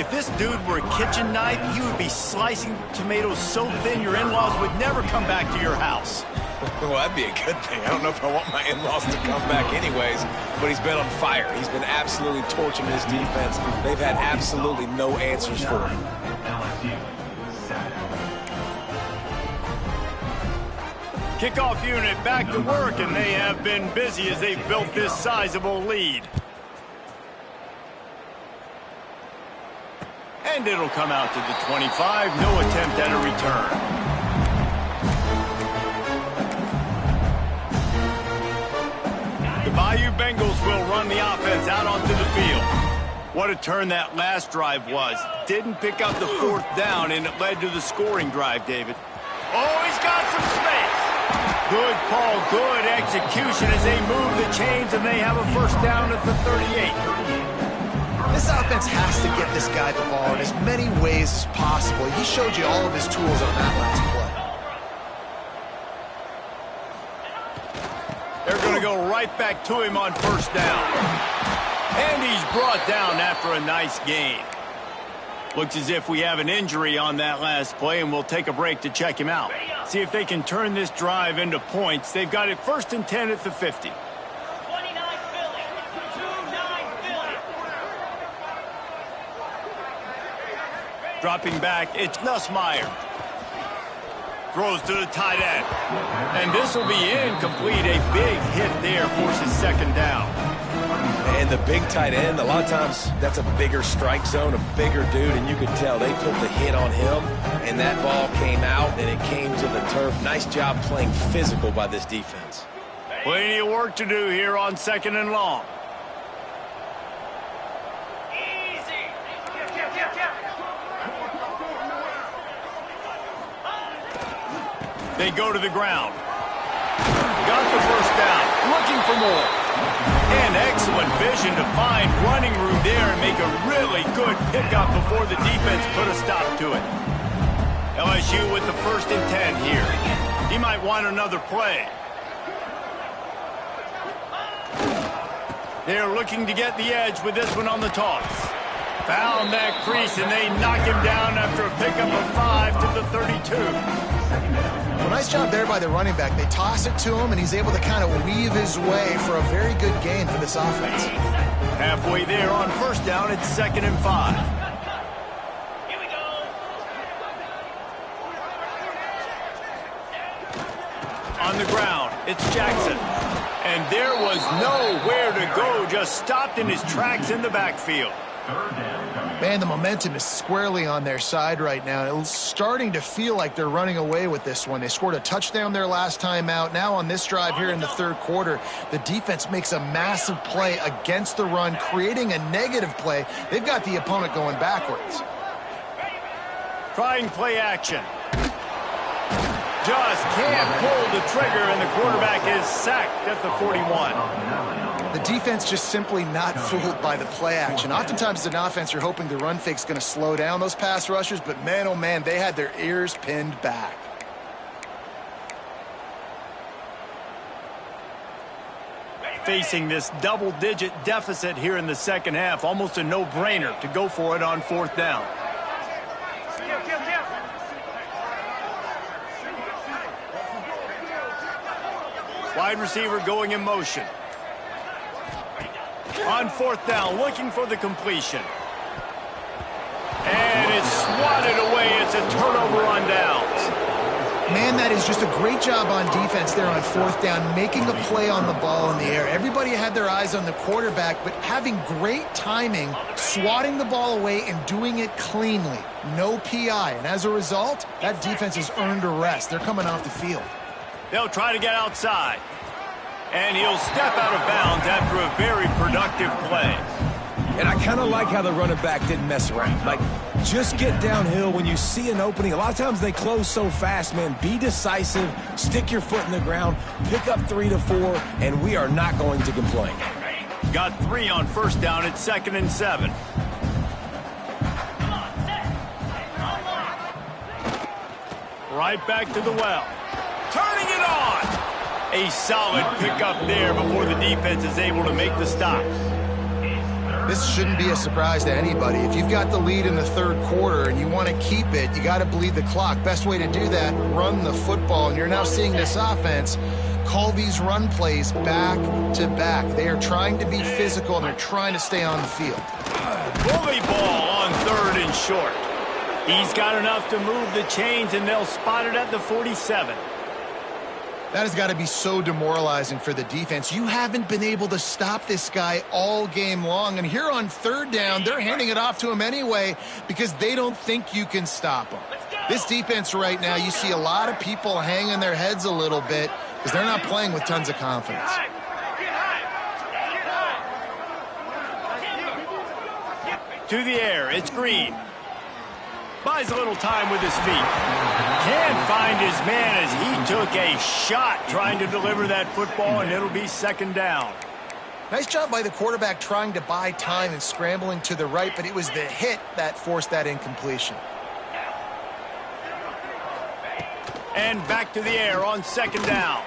If this dude were a kitchen knife, he would be slicing tomatoes so thin your in-laws would never come back to your house. Well, that'd be a good thing. I don't know if I want my in-laws to come back anyways, but he's been on fire. He's been absolutely torching his defense. They've had absolutely no answers for him. LSU 7. Kickoff unit back to work, and they have been busy as they've built this sizable lead. And it'll come out to the 25. No attempt at a return. The Bayou Bengals will run the offense out onto the field. What a turn that last drive was. Didn't pick up the 4th down, and it led to the scoring drive, David. Oh, he's got some space. Good call, good execution as they move the chains, and they have a 1st down at the 38. This offense has to get this guy the ball in as many ways as possible. He showed you all of his tools on that last play. They're going to go right back to him on 1st down. And he's brought down after a nice gain. Looks as if we have an injury on that last play, and we'll take a break to check him out. See if they can turn this drive into points. They've got it 1st and 10 at the 50. 29 Philly. 2-9 Philly. Dropping back, it's Nussmeier. Throws to the tight end. And this will be incomplete. A big hit there forces 2nd down. And the big tight end, a lot of times that's a bigger strike zone, a bigger dude, and you could tell they put the hit on him, and that ball came out, and it came to the turf. Nice job playing physical by this defense. Plenty of work to do here on 2nd and long. Easy. They go to the ground. Got the 1st down. Looking for more. And excellent vision to find running room there and make a really good pickup before the defense put a stop to it. LSU with the 1st and 10 here. He might want another play. They're looking to get the edge with this one on the toss. Found that crease, and they knock him down after a pickup of 5 to the 32. Well, nice job there by the running back. They toss it to him, and he's able to kind of weave his way for a very good gain for this offense. Halfway there on 1st down, it's 2nd and 5. Here we go. On the ground, it's Jackson. And there was nowhere to go, just stopped in his tracks in the backfield. Man, the momentum is squarely on their side right now. It's starting to feel like they're running away with this one. They scored a touchdown their last time out. Now on this drive here in the 3rd quarter, the defense makes a massive play against the run, creating a negative play. They've got the opponent going backwards. Trying play action. Just can't pull the trigger, and the quarterback is sacked at the 41. The defense just simply not fooled by the play action. Oftentimes as an offense, you're hoping the run fake's going to slow down those pass rushers, but man, oh man, they had their ears pinned back. Facing this double-digit deficit here in the 2nd half, almost a no-brainer to go for it on 4th down. Wide receiver going in motion. On 4th down, looking for the completion. And it's swatted away. It's a turnover on downs. Man, that is just a great job on defense there on 4th down, making a play on the ball in the air. Everybody had their eyes on the quarterback, but having great timing, swatting the ball away and doing it cleanly. No PI. And as a result, that defense has earned a rest. They're coming off the field. They'll try to get outside. And he'll step out of bounds after a very productive play. And I kind of like how the running back didn't mess around. Like, just get downhill when you see an opening. A lot of times they close so fast, man. Be decisive, stick your foot in the ground, pick up 3 to 4, and we are not going to complain. Got 3 on 1st down. It's 2nd and 7. Right back to the well. Turning it on. A solid pickup there before the defense is able to make the stop. This shouldn't be a surprise to anybody. If you've got the lead in the third quarter and you want to keep it, you got to bleed the clock. Best way to do that, run the football. And you're now seeing this offense call these run plays back to back. They are trying to be physical, and they're trying to stay on the field. Bully ball on third and short. He's got enough to move the chains, and they'll spot it at the 47. That has got to be so demoralizing for the defense. You haven't been able to stop this guy all game long. And here on third down, they're handing it off to him anyway because they don't think you can stop him. This defense right now, you see a lot of people hanging their heads a little bit because they're not playing with tons of confidence. To the air, it's Green. Buys a little time with his feet. Can't find his man as he took a shot trying to deliver that football, and it'll be second down. Nice job by the quarterback trying to buy time and scrambling to the right, but it was the hit that forced that incompletion. And back to the air on second down.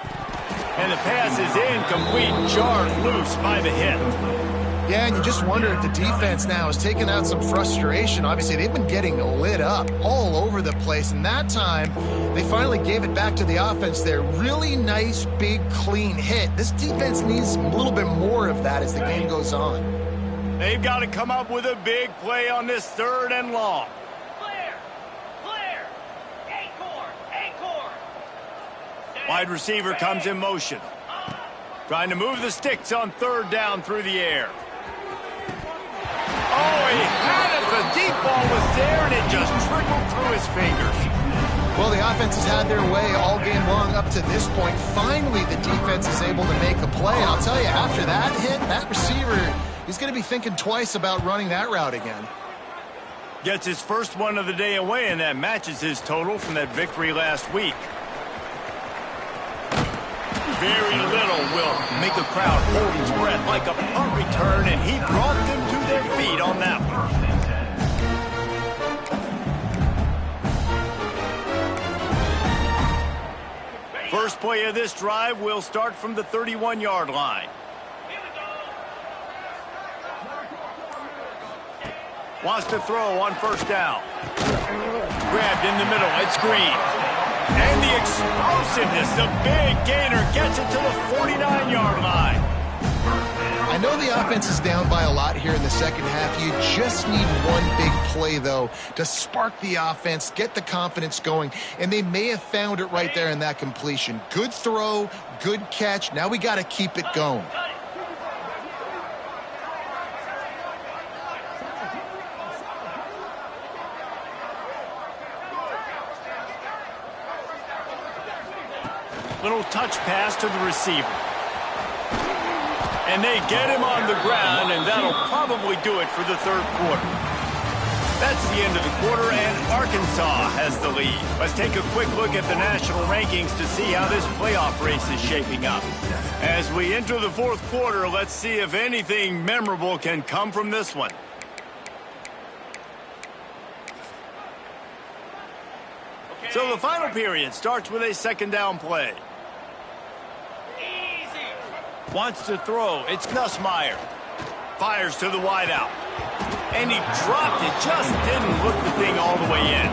And the pass is incomplete, jarred loose by the hit. Yeah, and you just wonder if the defense now is taking out some frustration. Obviously, they've been getting lit up all over the place, and that time they finally gave it back to the offense there. Really nice, big, clean hit. This defense needs a little bit more of that as the game goes on. They've got to come up with a big play on this third and long. Clear. Acorn. Wide receiver comes in motion. Trying to move the sticks on third down through the air. Oh, he had it. The deep ball was there, and it just trickled through his fingers. Well, the offense has had their way all game long up to this point. Finally, the defense is able to make a play. And I'll tell you, after that hit, that receiver, he's going to be thinking twice about running that route again. Gets his first one of the day away, and that matches his total from that victory last week. Very little will make a crowd hold its breath like a punt return, and he brought them to their feet on that one. First play of this drive will start from the 31-yard line. Wants to throw on first down. Grabbed in the middle. It's Green. And the explosiveness, the big gainer gets it to the 49-yard line. I know the offense is down by a lot here in the second half. You just need one big play, though, to spark the offense, get the confidence going, and they may have found it right there in that completion. Good throw, good catch. Now we got to keep it going. Little touch pass to the receiver. And they get him on the ground, and that'll probably do it for the third quarter. That's the end of the quarter, and Arkansas has the lead. Let's take a quick look at the national rankings to see how this playoff race is shaping up. As we enter the fourth quarter, let's see if anything memorable can come from this one. So the final period starts with a second down play. Wants to throw. It's Nussmeier. Fires to the wideout. And he dropped it. Just didn't look the thing all the way in.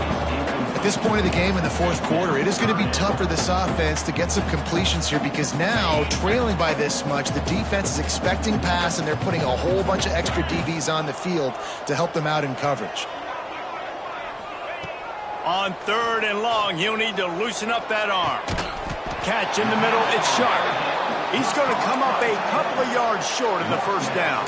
At this point of the game in the fourth quarter, it is going to be tough for this offense to get some completions here because now, trailing by this much, the defense is expecting pass, and they're putting a whole bunch of extra DBs on the field to help them out in coverage. On third and long, he'll need to loosen up that arm. Catch in the middle. It's Sharp. He's going to come up a couple of yards short of the first down.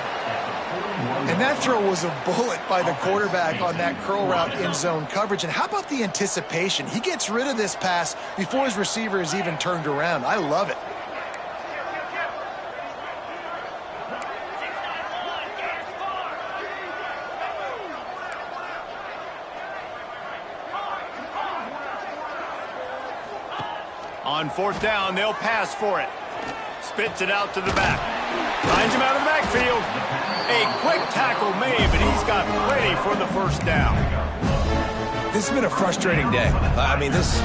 And that throw was a bullet by the quarterback on that curl route in zone coverage. And how about the anticipation? He gets rid of this pass before his receiver is even turned around. I love it. On fourth down, they'll pass for it. Spits it out to the back. Finds him out of the backfield. A quick tackle made, but he's got plenty for the first down. This has been a frustrating day. I mean, this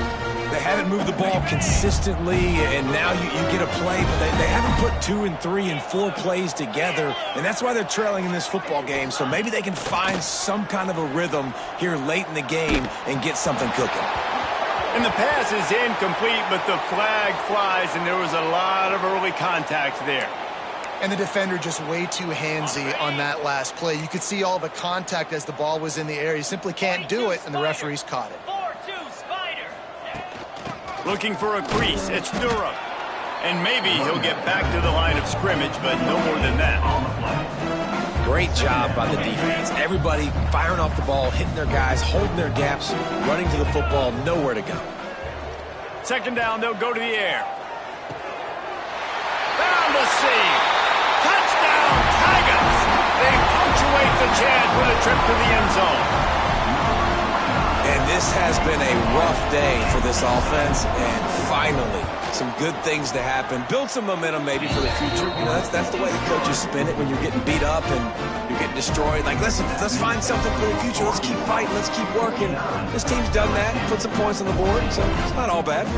They haven't moved the ball consistently, and now you get a play, but they haven't put 2 and 3 and 4 plays together, and that's why they're trailing in this football game. So maybe they can find some kind of a rhythm here late in the game and get something cooking. And the pass is incomplete, but the flag flies, and there was a lot of early contact there. And the defender just way too handsy on that last play. You could see all the contact as the ball was in the air. He simply can't do it, and the referees caught it. 4-2 Spider. Looking for a crease. It's Durham. And maybe he'll get back to the line of scrimmage, but no more than that. Great job by the defense. Everybody firing off the ball, hitting their guys, holding their gaps, running to the football, nowhere to go. Second down, they'll go to the air. Found the seam. Touchdown, Tigers. They punctuate the chance with a trip to the end zone. And this has been a rough day for this offense, and finally, some good things to happen. Build some momentum maybe for the future. You know, that's the way the coaches spin it when you're getting beat up and you're getting destroyed. Like, listen, let's find something for the future. Let's keep fighting. Let's keep working. This team's done that. Put some points on the board, so it's not all bad.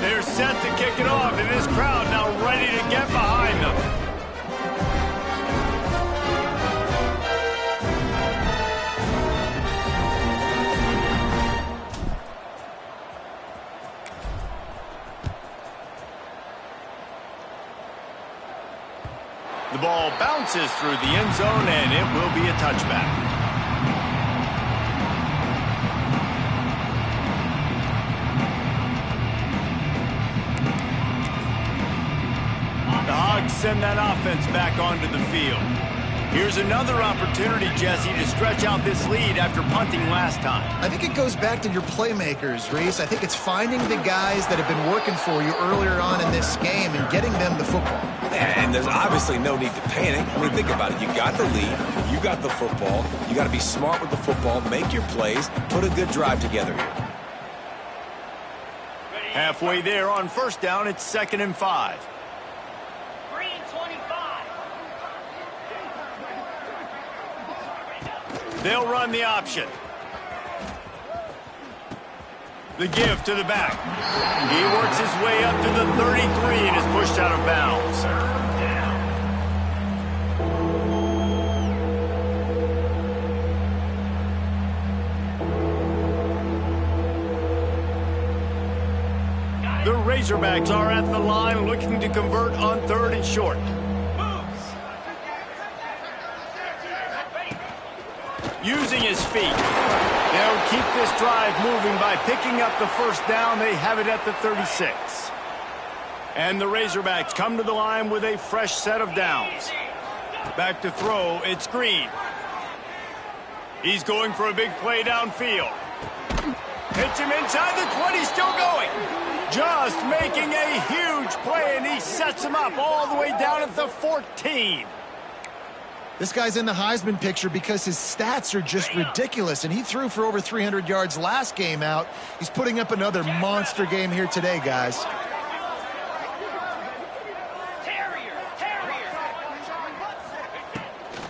They're set to kick it off, and this crowd now ready to get behind them. The ball bounces through the end zone, and it will be a touchback. The Hogs send that offense back onto the field. Here's another opportunity, Jesse, to stretch out this lead after punting last time. I think it goes back to your playmakers, Reese. I think it's finding the guys that have been working for you earlier on in this game and getting them the football. And there's obviously no need to panic. I mean, think about it. You got the lead. You got the football. You got to be smart with the football. Make your plays. Put a good drive together here. Halfway there on first down, it's 2nd and 5. Green 25. They'll run the option. The give to the back. He works his way up to the 33 and is pushed out of bounds. The Razorbacks are at the line looking to convert on 3rd and short. Using his feet. They'll keep this drive moving by picking up the first down. They have it at the 36. And the Razorbacks come to the line with a fresh set of downs. Back to throw, it's Green. He's going for a big play downfield. Hits him inside the 20, still going. Just making a huge play, and he sets him up all the way down at the 14. This guy's in the Heisman picture because his stats are just ridiculous, and he threw for over 300 yards last game out. He's putting up another monster game here today, guys.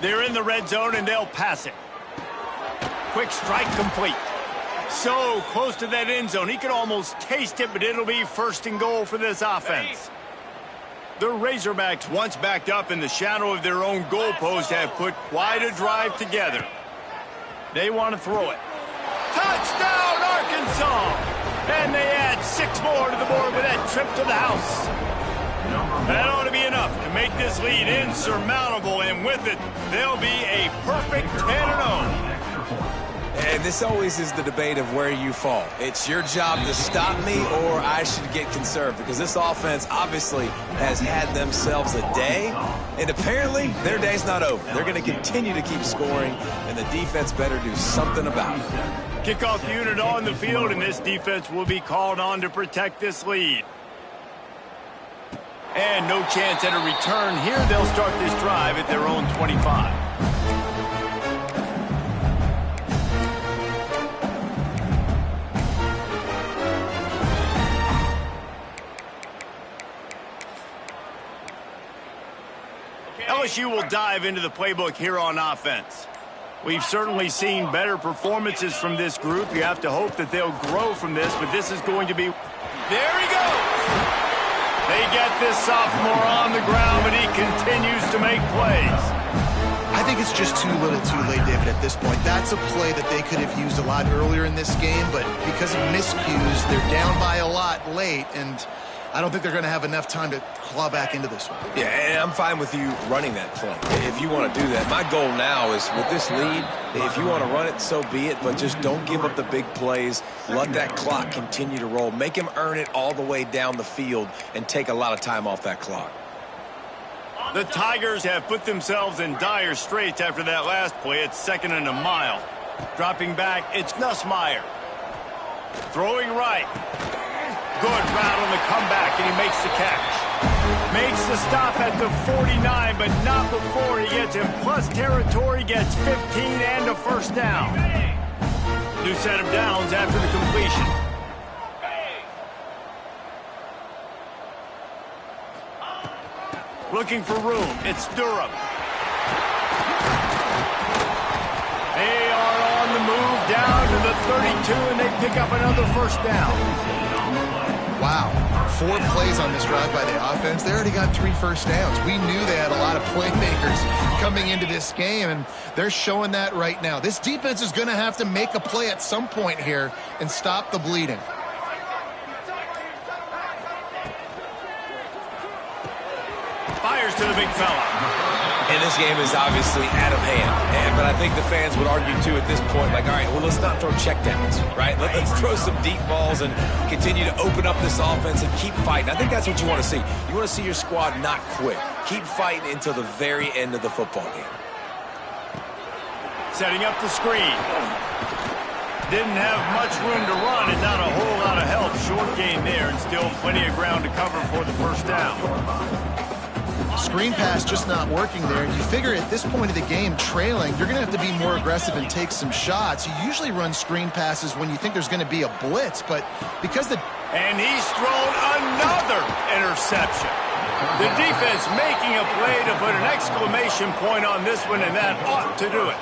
They're in the red zone, and they'll pass it. Quick strike complete. So close to that end zone. He could almost taste it, but it'll be 1st and goal for this offense. The Razorbacks, once backed up in the shadow of their own goalpost, have put quite a drive together. They want to throw it. Touchdown, Arkansas! And they add 6 more to the board with that trip to the house. That ought to be enough to make this lead insurmountable, and with it, they'll be a perfect 10-0. And this always is the debate of where you fall. It's your job to stop me, or I should get conserved, because this offense obviously has had themselves a day, and apparently their day's not over. They're going to continue to keep scoring, and the defense better do something about it. Kickoff unit on the field, and this defense will be called on to protect this lead. And no chance at a return here. They'll start this drive at their own 25. LSU will dive into the playbook here on offense. We've certainly seen better performances from this group. You have to hope that they'll grow from this, but this is going to be... There he goes! They get this sophomore on the ground, but he continues to make plays. I think it's just too little too late, David, at this point. That's a play that they could have used a lot earlier in this game, but because of miscues, they're down by a lot late, and I don't think they're going to have enough time to claw back into this one. Yeah, and I'm fine with you running that play if you want to do that. My goal now is with this lead, if you want to run it, so be it, but just don't give up the big plays. Let that clock continue to roll. Make him earn it all the way down the field and take a lot of time off that clock. The Tigers have put themselves in dire straits after that last play. It's 2nd and a mile. Dropping back, it's Nussmeier. Throwing right. Good route on the comeback, and he makes the catch. Makes the stop at the 49, but not before he gets in plus territory, gets 15 and a first down. New set of downs after the completion. Looking for room, it's Durham. They are on the move down to the 32, and they pick up another first down. Wow. 4 plays on this drive by the offense. They already got 3 first downs. We knew they had a lot of playmakers coming into this game, and they're showing that right now. This defense is going to have to make a play at some point here and stop the bleeding. Fires to the big fella. And this game is obviously out of hand. But I think the fans would argue, too, at this point, like, all right, well, let's not throw checkdowns, right? Let's throw some deep balls and continue to open up this offense and keep fighting. I think that's what you want to see. You want to see your squad not quit. Keep fighting until the very end of the football game. Setting up the screen. Didn't have much room to run and not a whole lot of help. Short gain there and still plenty of ground to cover for the first down. Screen pass just not working there. You figure at this point of the game, trailing, you're going to have to be more aggressive and take some shots. You usually run screen passes when you think there's going to be a blitz, but because the... And he's thrown another interception. The defense making a play to put an exclamation point on this one, and that ought to do it.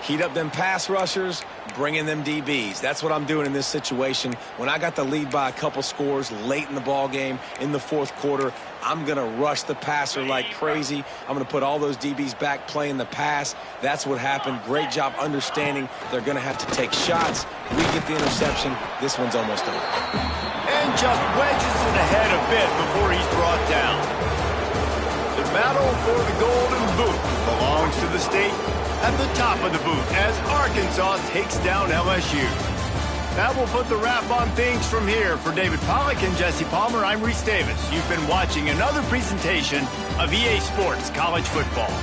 Heat up them pass rushers, bring in them DBs. That's what I'm doing in this situation. When I got the lead by a couple scores late in the ball game, in the 4th quarter, I'm going to rush the passer like crazy. I'm going to put all those DBs back playing the pass. That's what happened. Great job understanding they're going to have to take shots. We get the interception. This one's almost over. And just wedges it ahead a bit before he's brought down. The battle for the Golden Boot belongs to the state at the top of the boot as Arkansas takes down LSU. That will put the wrap on things from here. For David Pollack and Jesse Palmer, I'm Reese Davis. You've been watching another presentation of EA Sports College Football.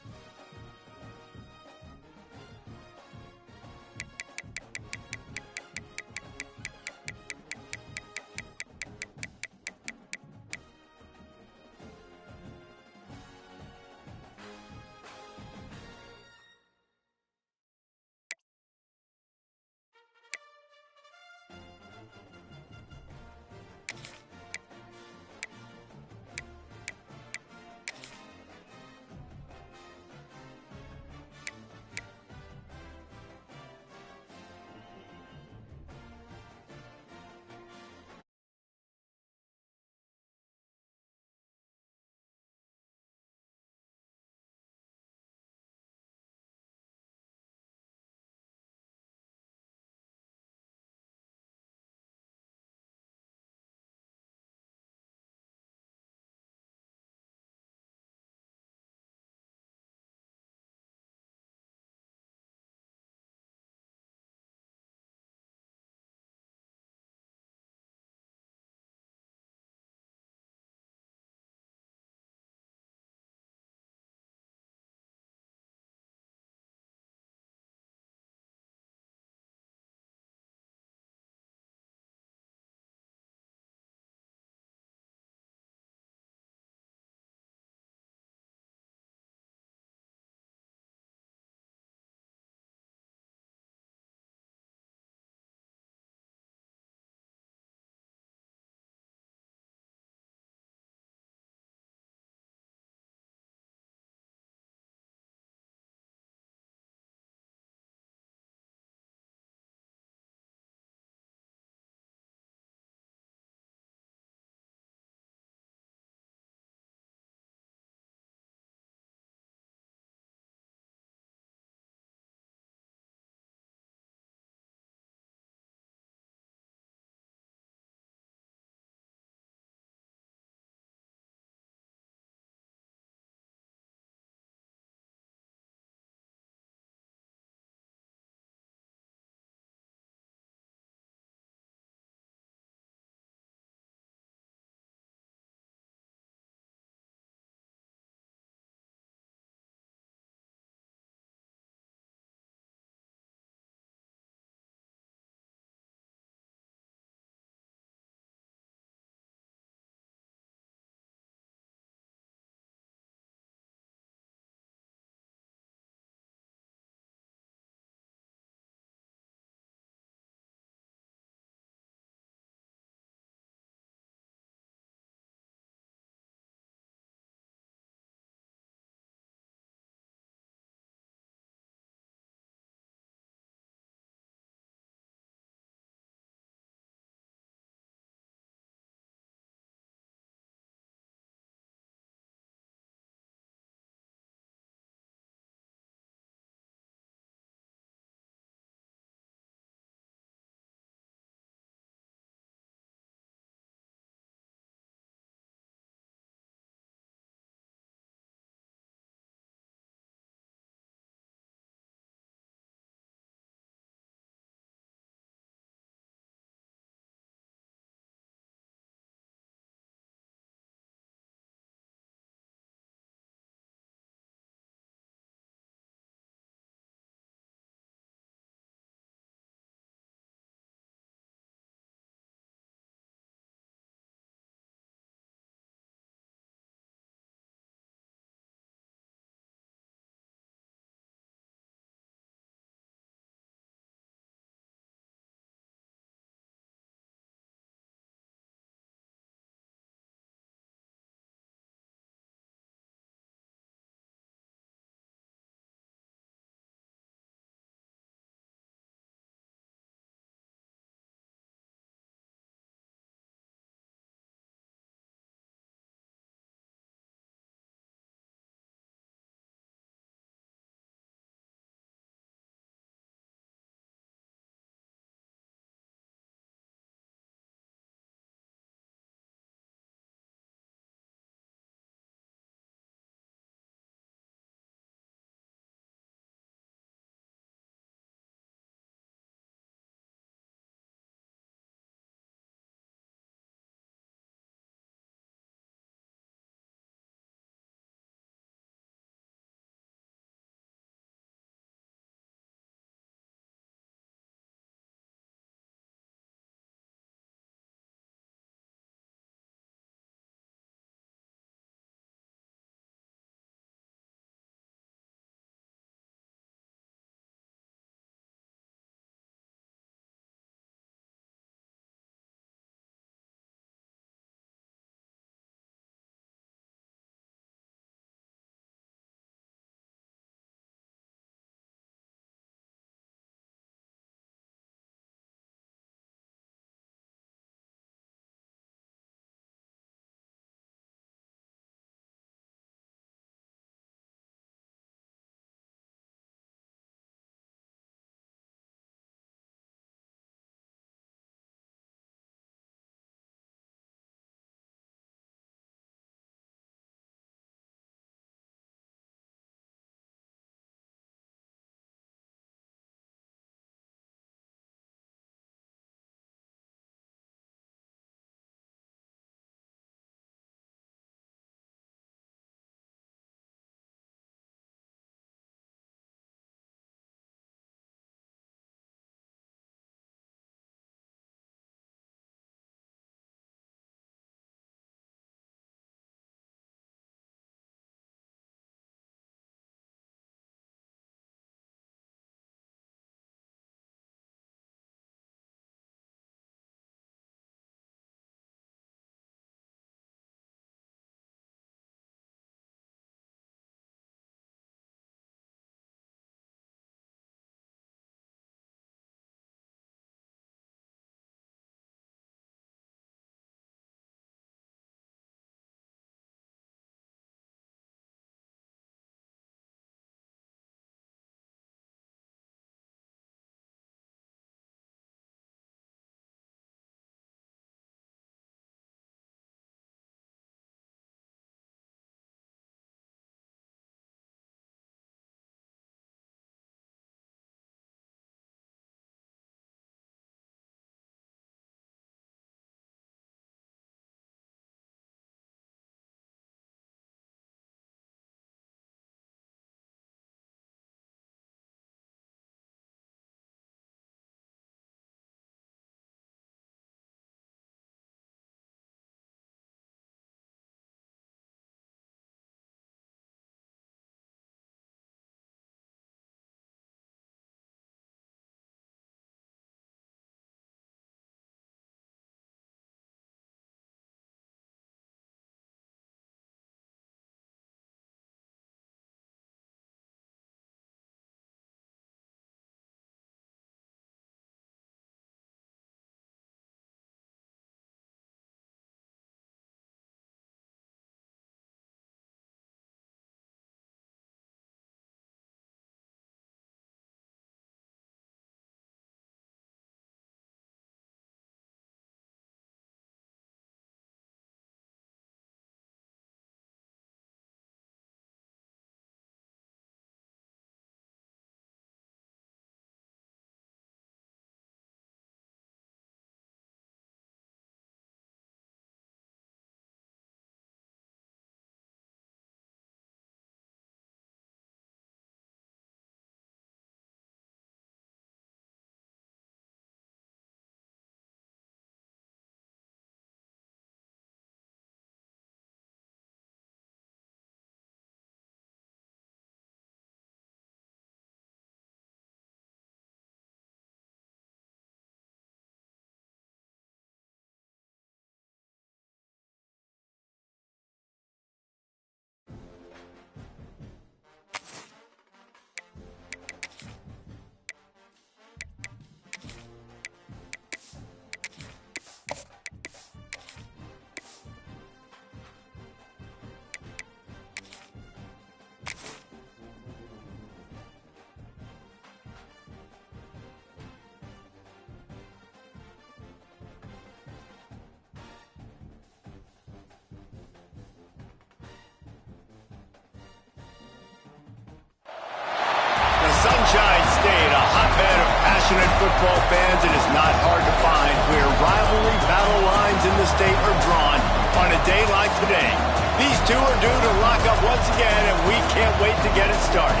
passionate football fans, it is not hard to find where rivalry battle lines in the state are drawn on a day like today. These two are due to lock up once again, and we can't wait to get it started.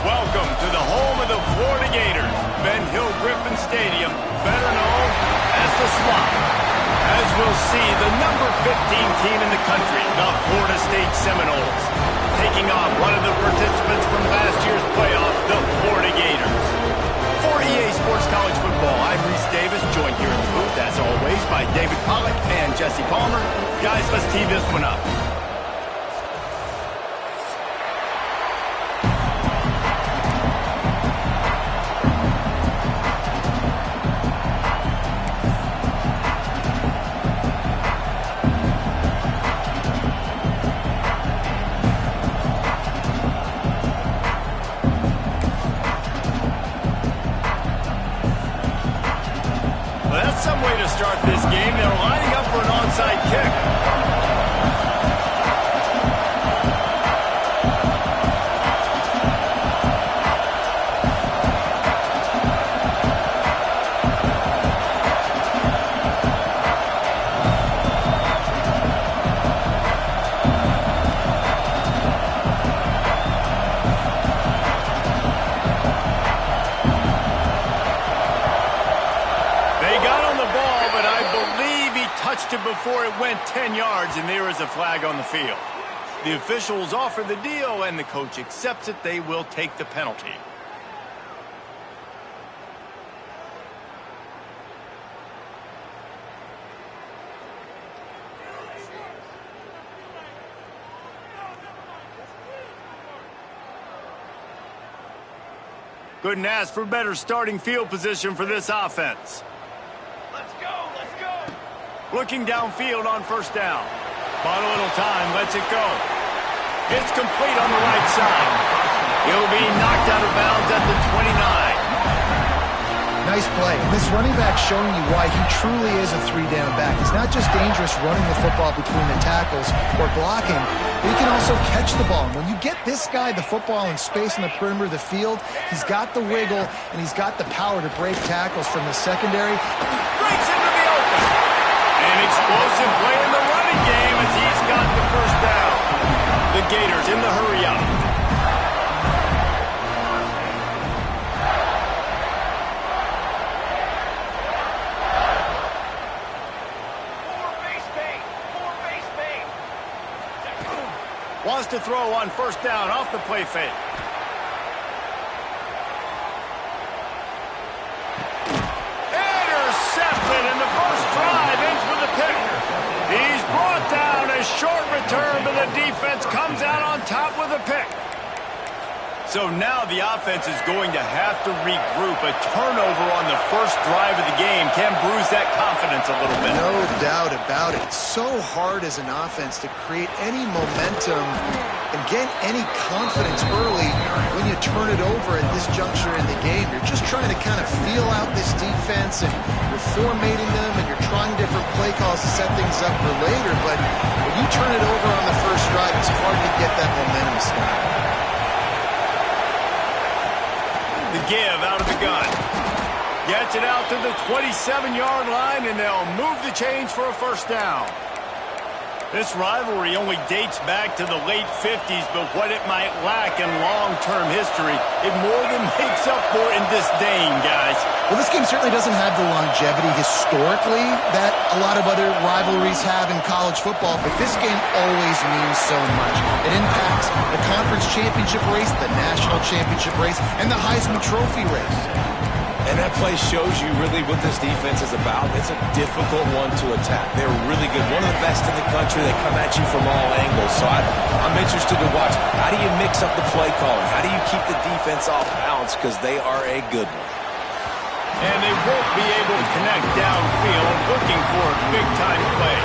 Welcome to the home of the Florida Gators, Ben Hill Griffin Stadium, better known as the Swamp. As we'll see, the number 15 team in the country, the Florida State Seminoles, taking on one of the participants from last year's playoff, the Florida Gators. For EA Sports College Football, I'm Reese Davis, joined here in the booth, as always, by David Pollack and Jesse Palmer. Guys, let's tee this one up. Some way to start this game. They're lining up for an onside kick. Touched it before it went 10 yards, and there is a flag on the field. The officials offer the deal, and the coach accepts it. They will take the penalty. Couldn't ask for better starting field position for this offense. Looking downfield on first down. Bought a little time, lets it go. It's complete on the right side. He'll be knocked out of bounds at the 29. Nice play. This running back showing you why he truly is a three-down back. He's not just dangerous running the football between the tackles or blocking, but he can also catch the ball. And when you get this guy the football in space in the perimeter of the field, he's got the wiggle and he's got the power to break tackles from the secondary. Breaks into the open. An explosive play in the running game as he's got the first down. The Gators in the hurry up. Wants to throw on first down off the play fake. Intercepted, and the first drive ends with a pick. He's brought down. A short return, but the defense comes out on top with a pick. So now the offense is going to have to regroup. A turnover on the first drive of the game can bruise that confidence a little bit. No doubt about it. It's so hard as an offense to create any momentum and get any confidence early when you turn it over at this juncture in the game. You're just trying to kind of feel out this defense, and you're formatting them, and you're trying different play calls to set things up for later. But when you turn it over on the first drive, it's hard to get that momentum started. The give out of the gun. Gets it out to the 27-yard line, and they'll move the chains for a first down. This rivalry only dates back to the late 50s, but what it might lack in long-term history, it more than makes up for in disdain, guys. Well, this game certainly doesn't have the longevity historically that a lot of other rivalries have in college football, but this game always means so much. It impacts the conference championship race, the national championship race, and the Heisman Trophy race. And that play shows you really what this defense is about. It's a difficult one to attack. They're really good. One of the best in the country. They come at you from all angles. So I'm interested to watch. How do you mix up the play calling? How do you keep the defense off balance? Because they are a good one. And they won't be able to connect downfield, looking for a big-time play.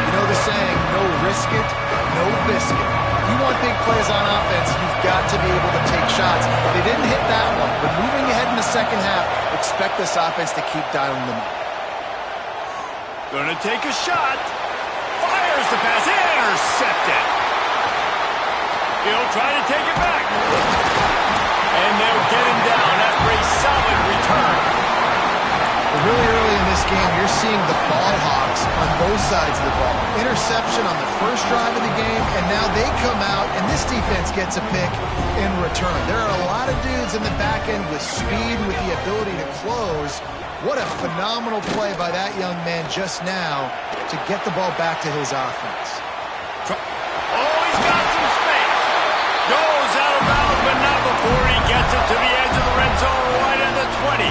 You know the saying, no risk it, no biscuit. If you want big plays on offense, you've got to be able to take shots. They didn't hit that one, but moving ahead in the second half, expect this offense to keep dialing them up. Gonna take a shot. Fires the pass. Intercepted. He'll try to take it back. And they'll get him down after a solid return. Really early in this game, you're seeing the ball hawks on both sides of the ball. Interception on the first drive of the game, and now they come out, and this defense gets a pick in return. There are a lot of dudes in the back end with speed, with the ability to close. What a phenomenal play by that young man just now to get the ball back to his offense. Oh, he's got some space. Goes out of bounds, but not before he gets it to the edge of the red zone right at the 20.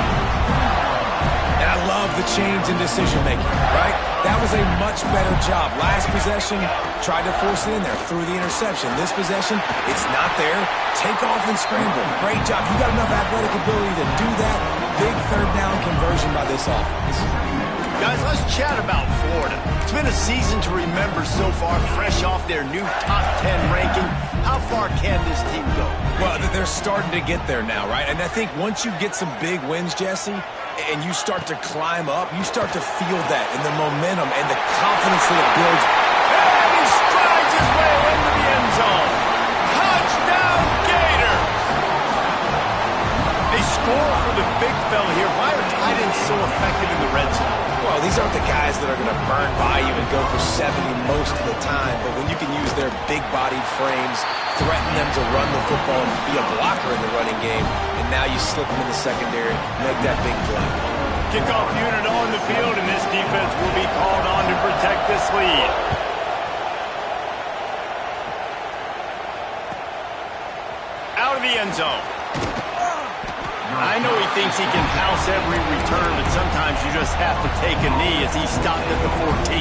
And I love the change in decision-making, right? That was a much better job. Last possession, tried to force it in there, threw the interception. This possession, it's not there. Take off and scramble. Great job. You got enough athletic ability to do that. Big third down conversion by this offense. Guys, let's chat about Florida. It's been a season to remember so far, fresh off their new top 10 ranking. How far can this team go? Well, they're starting to get there now, right? And I think once you get some big wins, Jesse, and you start to climb up, you start to feel that and the momentum and the confidence that it builds. And he strides his way into the end zone. Touchdown, Gator! A score for the big fella here. Why are tight ends so effective in the red zone? Well, these aren't the guys that are going to burn by you and go for 70 most of the time, but when you can use their big-bodied frames, threaten them to run the football and be a blocker in the running game, and now you slip them in the secondary, make that big play. Kickoff unit on the field, and this defense will be called on to protect this lead. Out of the end zone. I know he thinks he can house every return, but sometimes you just have to take a knee as he stopped at the 14.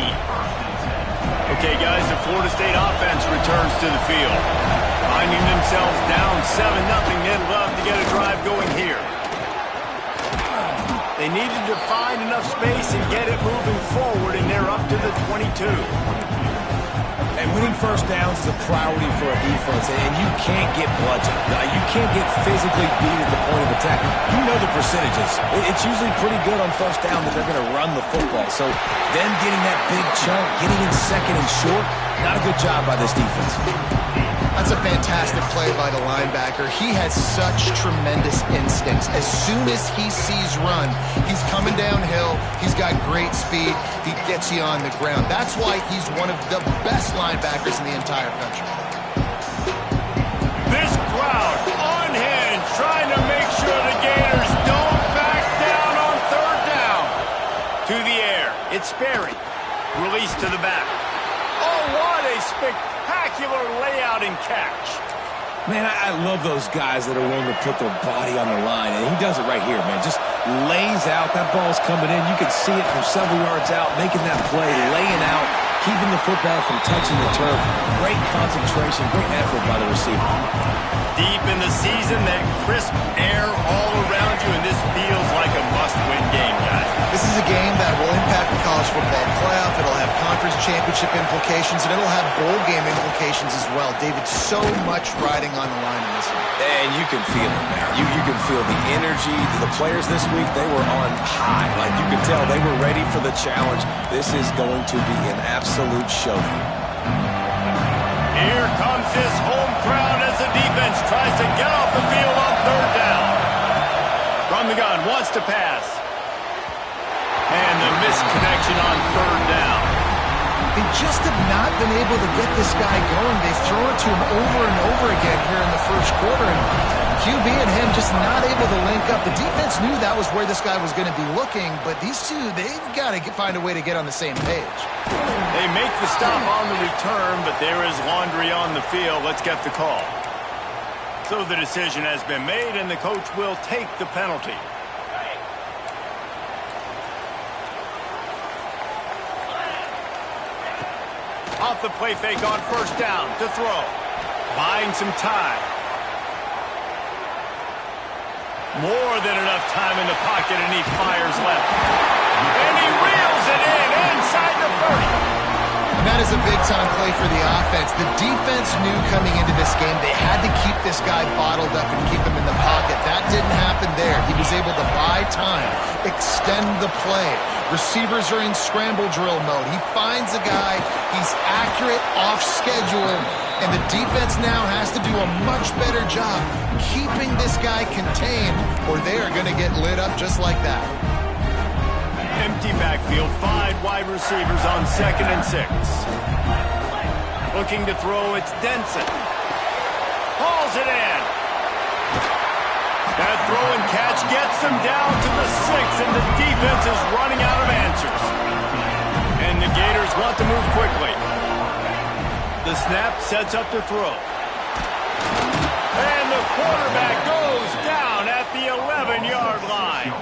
Okay, guys, the Florida State offense returns to the field. Finding themselves down 7-0, they'd love to get a drive going here. They needed to find enough space and get it moving forward, and they're up to the 22. And winning first downs is a priority for a defense, and you can't get bludgeoned. You can't get physically beat at the point of attack. You know the percentages. It's usually pretty good on first down that they're going to run the football. So them getting that big chunk, getting in second and short, not a good job by this defense. That's a fantastic play by the linebacker. He has such tremendous instincts. As soon as he sees run, he's coming downhill. He's got great speed. He gets you on the ground. That's why he's one of the best linebackers in the entire country. This crowd on hand trying to make sure the Gators don't back down on third down. To the air. It's Sperry. Release to the back. Oh, what a spectacular layout and catch. Man, I love those guys that are willing to put their body on the line, and he does it right here, man. Just lays out. That ball's coming in. You can see it from several yards out, making that play, laying out, keeping the football from touching the turf. Great concentration, great effort by the receiver. Deep in the season, that crisp air all around you, and this feels like a must-win game, guys. This is a game that will impact the college football playoff. It'll have conference championship implications, and it'll have bowl game implications as well. David, so much riding on the line in this one. And you can feel it, man. You can feel the energy. The players this week, they were on high. Like you could tell, they were ready for the challenge. This is going to be an absolute showdown. Here comes his home crowd as the defense tries to get off the field on third down. From the gun, wants to pass. And the misconnection on third down. They just have not been able to get this guy going. They've thrown it to him over and over again here in the first quarter, and QB and him just not able to link up. The defense knew that was where this guy was going to be looking, but these two, they've got to find a way to get on the same page. They make the stop on the return, but there is laundry on the field. Let's get the call. So the decision has been made, and the coach will take the penalty. Off the play fake on first down to throw. Buying some time. More than enough time in the pocket, and he fires left. And he reels it in inside the 30. that is a big-time play for the offense. The defense knew coming into this game they had to keep this guy bottled up and keep him in the pocket. That didn't happen there. He was able to buy time, extend the play. Receivers are in scramble drill mode. He finds a guy. He's accurate, off schedule, and the defense now has to do a much better job keeping this guy contained, or they are going to get lit up just like that. Empty backfield, 5 wide receivers on 2nd and 6. Looking to throw, it's Denson. Hauls it in. That throw and catch gets them down to the 6, and the defense is running out of answers. And the Gators want to move quickly. The snap sets up to throw. And the quarterback goes down at the 11-yard line.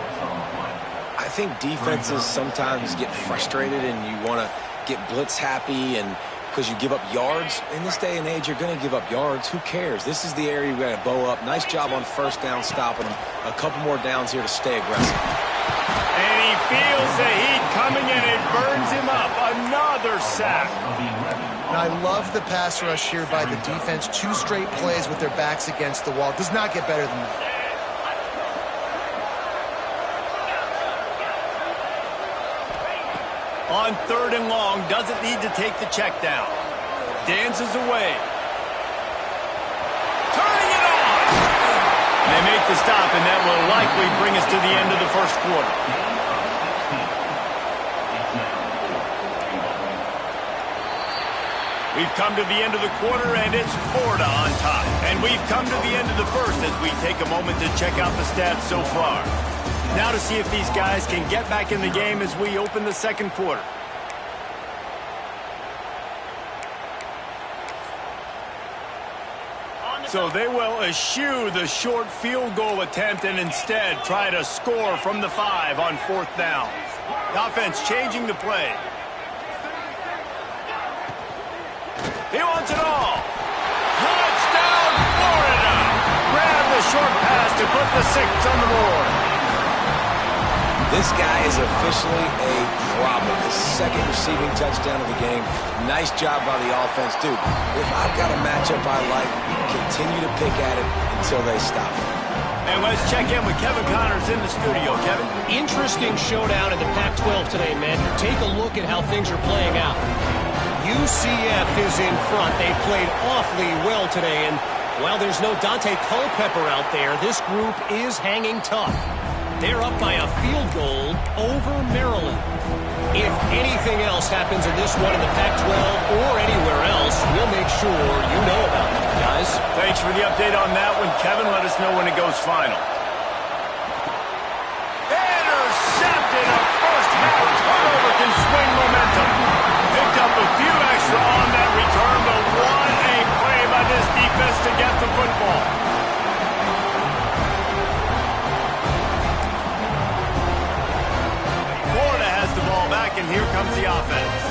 I think defenses sometimes get frustrated and you want to get blitz happy, and because you give up yards. In this day and age, you're going to give up yards. Who cares? This is the area we got to bow up. Nice job on 1st down stopping them. A couple more downs here to stay aggressive. And he feels the heat coming and it burns him up. Another sack. And I love the pass rush here by the defense. 2 straight plays with their backs against the wall. Does not get better than that. On 3rd and long, doesn't need to take the check down. Dances away. Turning it on! They make the stop, and that will likely bring us to the end of the 1st quarter. We've come to the end of the quarter, and it's Florida on top. And we've come to the end of the 1st as we take a moment to check out the stats so far. Now to see if these guys can get back in the game as we open the 2nd quarter. So they will eschew the short field goal attempt and instead try to score from the 5 on 4th down. The offense changing the play. He wants it all. Touchdown, Florida! Grab the short pass to put the 6 on the board. This guy is officially a problem. His 2nd receiving touchdown of the game. Nice job by the offense, dude. If I've got a matchup I like, continue to pick at it until they stop. And let's check in with Kevin Connors in the studio. Kevin? Interesting showdown in the Pac-12 today, man. Take a look at how things are playing out. UCF is in front. They played awfully well today, and while there's no Dante Culpepper out there, this group is hanging tough. They're up by a field goal over Maryland. If anything else happens in this one in the Pac-12 or anywhere else, we'll make sure you know about it, guys. Thanks for the update on that one, Kevin. Let us know when it goes final. Intercepted. A first-half turnover can swing momentum. Picked up a few extra on that return, but what a play by this defense to get the football. And here comes the offense.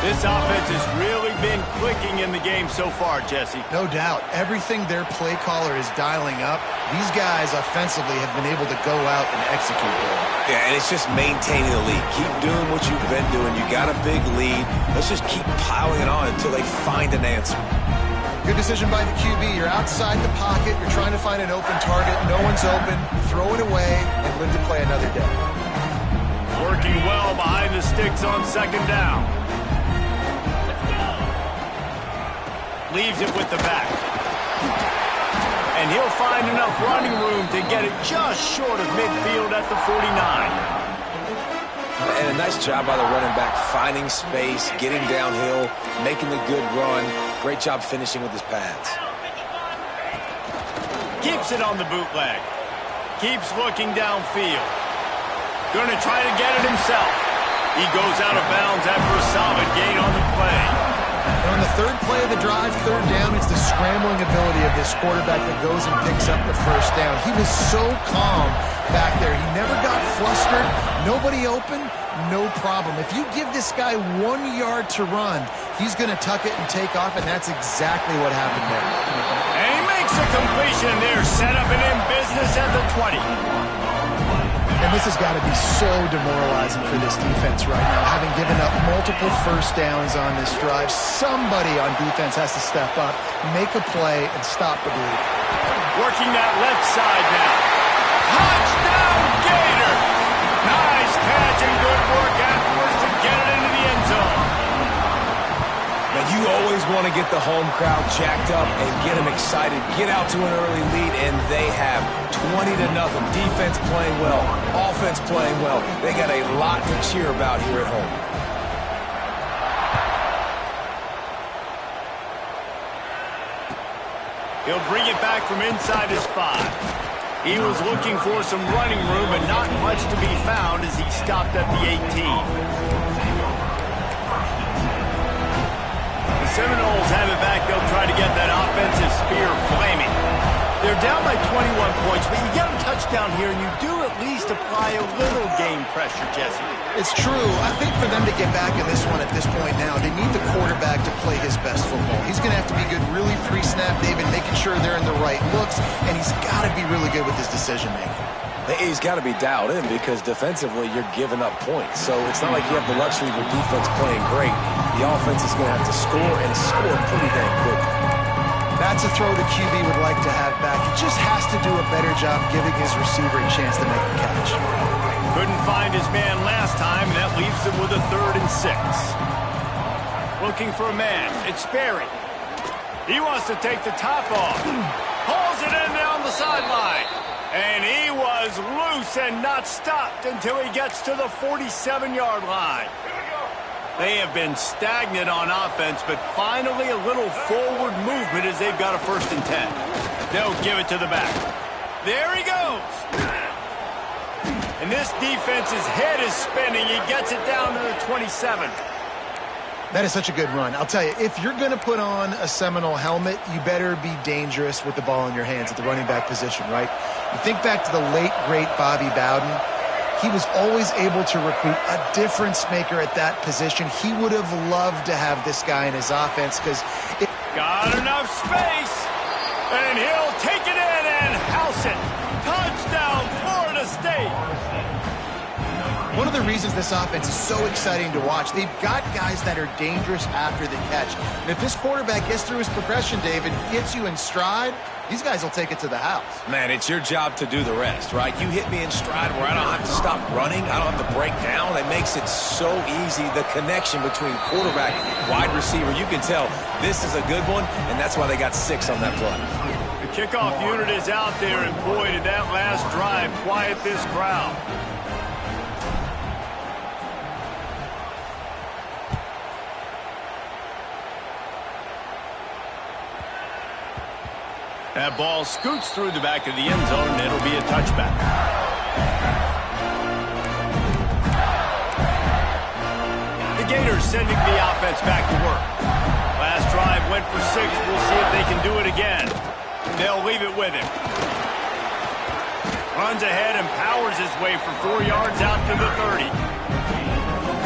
This offense has really been clicking in the game so far, Jesse. No doubt. Everything their play caller is dialing up, these guys offensively have been able to go out and execute there. Yeah, and it's just maintaining the lead. Keep doing what you've been doing. You got a big lead. Let's just keep piling it on until they find an answer. Good decision by the QB. You're outside the pocket. You're trying to find an open target. No one's open. Throw it away and live to play another day. Working well behind the sticks on 2nd down. Leaves it with the back. And he'll find enough running room to get it just short of midfield at the 49. And a nice job by the running back, finding space, getting downhill, making the good run. Great job finishing with his pads. Keeps it on the bootleg. Keeps looking downfield. Going to try to get it himself. He goes out of bounds after a solid gain on the play. And on the 3rd play of the drive, 3rd down, it's the scrambling ability of this quarterback that goes and picks up the 1st down. He was so calm back there. He never got flustered. Nobody open, no problem. If you give this guy 1 yard to run, he's going to tuck it and take off, and that's exactly what happened there. And he makes a completion there, set up and in business at the 20. And this has got to be so demoralizing for this defense right now, having given up multiple first downs on this drive. Somebody on defense has to step up, make a play, and stop the bleed. Working that left side now. Touchdown, Gator! Nice catch and good work afterwards to get it into the end zone. Now, you always want to get the home crowd jacked up and get them excited. Get out to an early lead, and they have 20-0. Defense playing well, offense playing well. They got a lot to cheer about here at home. He'll bring it back from inside his 5. He was looking for some running room, but not much to be found as he stopped at the 18. Seminoles have it back. They'll try to get that offensive spear flaming. They're down by 21 points, but you get a touchdown here, and you do at least apply a little game pressure, Jesse. It's true. I think for them to get back in this one at this point now, they need the quarterback to play his best football. He's going to have to be good really pre-snap, David, making sure they're in the right looks, and he's got to be really good with his decision-making. He's got to be dialed in because defensively you're giving up points. So it's not like you have the luxury of your defense playing great. The offense is going to have to score and score pretty dang quick. That's a throw the QB would like to have back. He just has to do a better job giving his receiver a chance to make the catch. Couldn't find his man last time, and that leaves him with a 3rd and 6. Looking for a man. It's Sperry. He wants to take the top off. Pulls it in down the sideline. And he was loose and not stopped until he gets to the 47-yard line. They have been stagnant on offense, but finally a little forward movement as they've got a 1st and 10. They'll give it to the back. There he goes. And this defense's head is spinning. He gets it down to the 27. That is such a good run. I'll tell you, if you're going to put on a Seminole helmet, you better be dangerous with the ball in your hands at the running back position, right? You think back to the late, great Bobby Bowden. He was always able to recruit a difference maker at that position. He would have loved to have this guy in his offense because it got enough space, and he'll take it in and house it. Touchdown, Florida State. One of the reasons this offense is so exciting to watch, they've got guys that are dangerous after the catch. And if this quarterback gets through his progression, David, gets you in stride, these guys will take it to the house. Man, it's your job to do the rest, right? You hit me in stride where I don't have to stop running. I don't have to break down. It makes it so easy. The connection between quarterback and wide receiver, you can tell this is a good one, and that's why they got 6 on that play. The kickoff unit is out there, and boy, did that last drive quiet this crowd. That ball scoots through the back of the end zone, and it'll be a touchback. The Gators sending the offense back to work. Last drive went for 6. We'll see if they can do it again. They'll leave it with him. Runs ahead and powers his way for 4 yards out to the 30.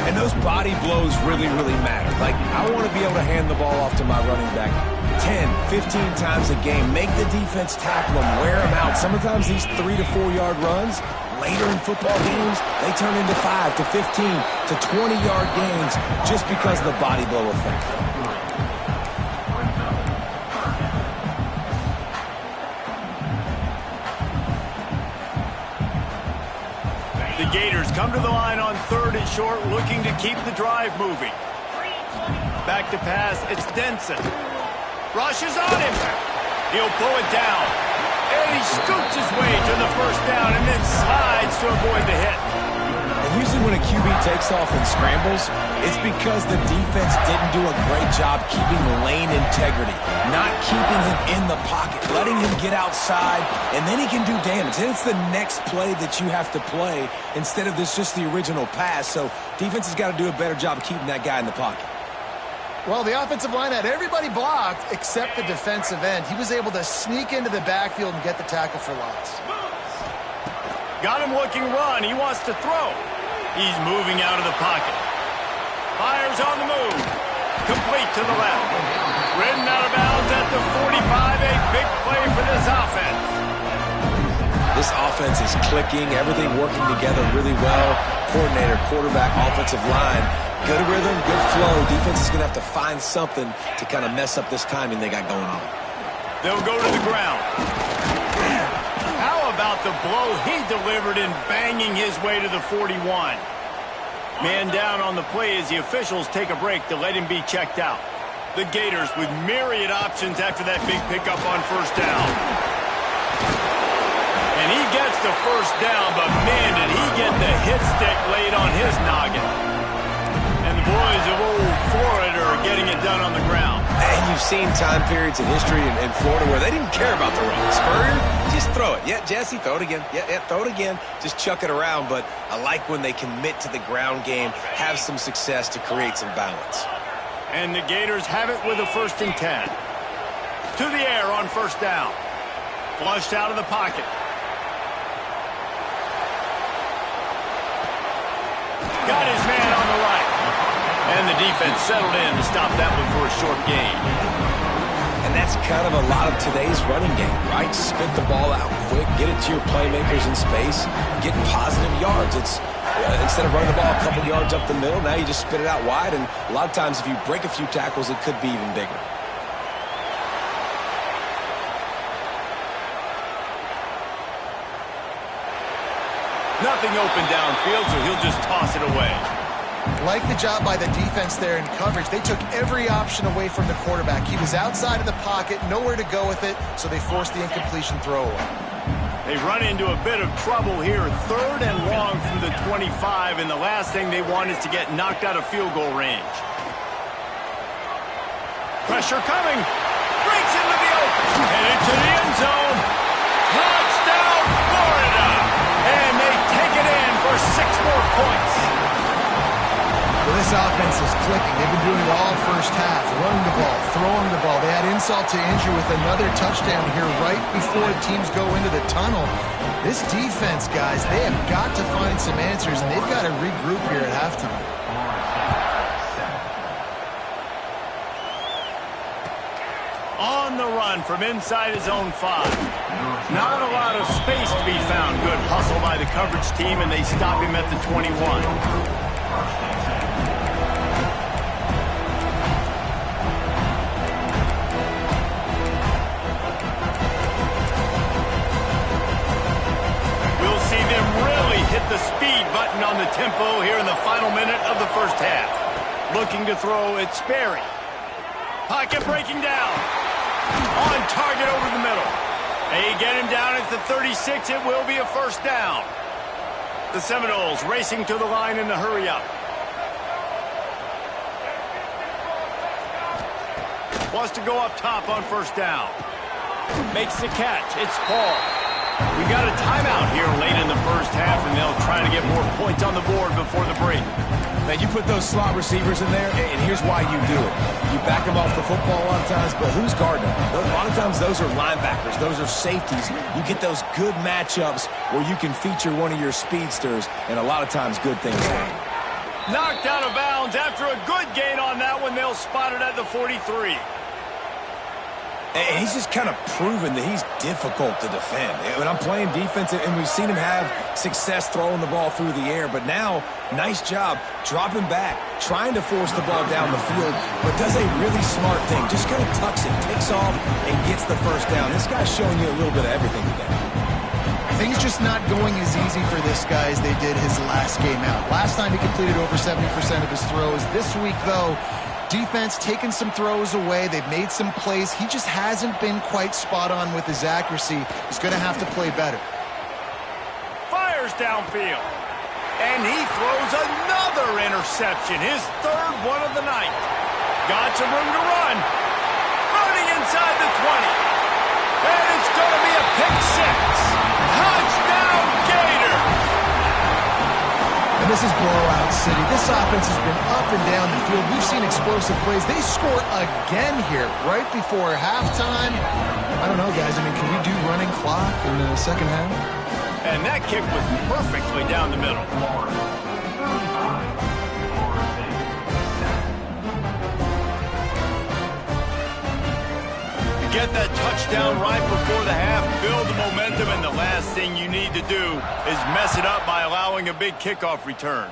And those body blows really, really matter. Like, I want to be able to hand the ball off to my running back 10, 15 times a game. Make the defense tackle them, wear them out. Sometimes these 3 to 4 yard runs, later in football games, they turn into 5 to 15 to 20 yard gains just because of the body blow effect. The Gators come to the line on 3rd and short, looking to keep the drive moving. Back to pass, it's Denson. Rushes on him. He'll pull it down. And he scoots his way to the 1st down and then slides to avoid the hit. And usually when a QB takes off and scrambles, it's because the defense didn't do a great job keeping lane integrity, not keeping him in the pocket, letting him get outside, and then he can do damage. And it's the next play that you have to play instead of just the original pass. So defense has got to do a better job of keeping that guy in the pocket. Well, the offensive line had everybody blocked except the defensive end. He was able to sneak into the backfield and get the tackle for loss. Got him looking run. He wants to throw. He's moving out of the pocket. Fires on the move. Complete to the left. Ridden out of bounds at the 45. A big play for this offense. This offense is clicking. Everything working together really well. Coordinator, quarterback, offensive line. Good rhythm, good flow. Defense is going to have to find something to kind of mess up this timing they got going on. They'll go to the ground. How about the blow he delivered in banging his way to the 41? Man down on the play as the officials take a break to let him be checked out. The Gators with myriad options after that big pickup on first down. And he gets the first down, but man, did he get the hit stick laid on his noggin. And the boys of old Florida are getting it done on the ground. And you've seen time periods in history in Florida where they didn't care about the run. Spurrier, just throw it. Yeah, Jesse, throw it again. Yeah, throw it again. Just chuck it around. But I like when they commit to the ground game, have some success to create some balance. And the Gators have it with a 1st and 10. To the air on first down. Flushed out of the pocket. Got his man on the right. And the defense settled in to stop that one for a short gain. And that's kind of a lot of today's running game, right? Spit the ball out quick, get it to your playmakers in space, get positive yards. It's instead of running the ball a couple yards up the middle, now you just spit it out wide. And a lot of times if you break a few tackles, it could be even bigger. Nothing open downfield, so he'll just toss it away. Like the job by the defense there in coverage. They took every option away from the quarterback. He was outside of the pocket, nowhere to go with it, so they forced the incompletion throwaway. They run into a bit of trouble here. 3rd and long from the 25, and the last thing they want is to get knocked out of field goal range. Pressure coming. Breaks into the open. Headed to the end zone. Touchdown, Florida. And they take it in for 6 more points. Well, this offense is clicking. They've been doing it all first half. Running the ball, throwing the ball. They had insult to injury with another touchdown here right before teams go into the tunnel. This defense, guys, they have got to find some answers, and they've got to regroup here at halftime. On the run from inside his own 5. Not a lot of space to be found. Good hustle by the coverage team, and they stop him at the 21. We'll see them really hit the speed button on the tempo here in the final minute of the first half. Looking to throw it, Sperry. Pocket breaking down. On target over the middle. They get him down at the 36. It will be a first down. The Seminoles racing to the line in the hurry up. Wants to go up top on first down. Makes the catch. It's Paul. We got a timeout here late in the first half, and they'll try to get more points on the board before the break. Man, you put those slot receivers in there, and here's why you do it. You back them off the football a lot of times, but who's guarding them? A lot of times those are linebackers. Those are safeties. You get those good matchups where you can feature one of your speedsters, and a lot of times good things happen. Knocked out of bounds after a good gain on that one. They'll spot it at the 43. And he's just kind of proven that he's difficult to defend. When I'm playing defense, and we've seen him have success throwing the ball through the air, but now, nice job dropping back, trying to force the ball down the field, but does a really smart thing. Just kind of tucks it, takes off, and gets the first down. This guy's showing you a little bit of everything today. Things just not going as easy for this guy as they did his last game out. Last time he completed over 70% of his throws. This week, though, defense taking some throws away. They've made some plays. He just hasn't been quite spot on with his accuracy. He's going to have to play better. Fires downfield. And he throws another interception. His 3rd one of the night. Got some room to run. Running inside the 20. And it's going to be a pick 6. Touchdown, Gator. And this is blowout city. This offense has been up and down the field. We've seen explosive plays. They score again here right before halftime. I don't know, guys. I mean, can we do running clock in the second half? And that kick was perfectly down the middle. Get that touchdown right before the half, build the momentum, and the last thing you need to do is mess it up by allowing a big kickoff return.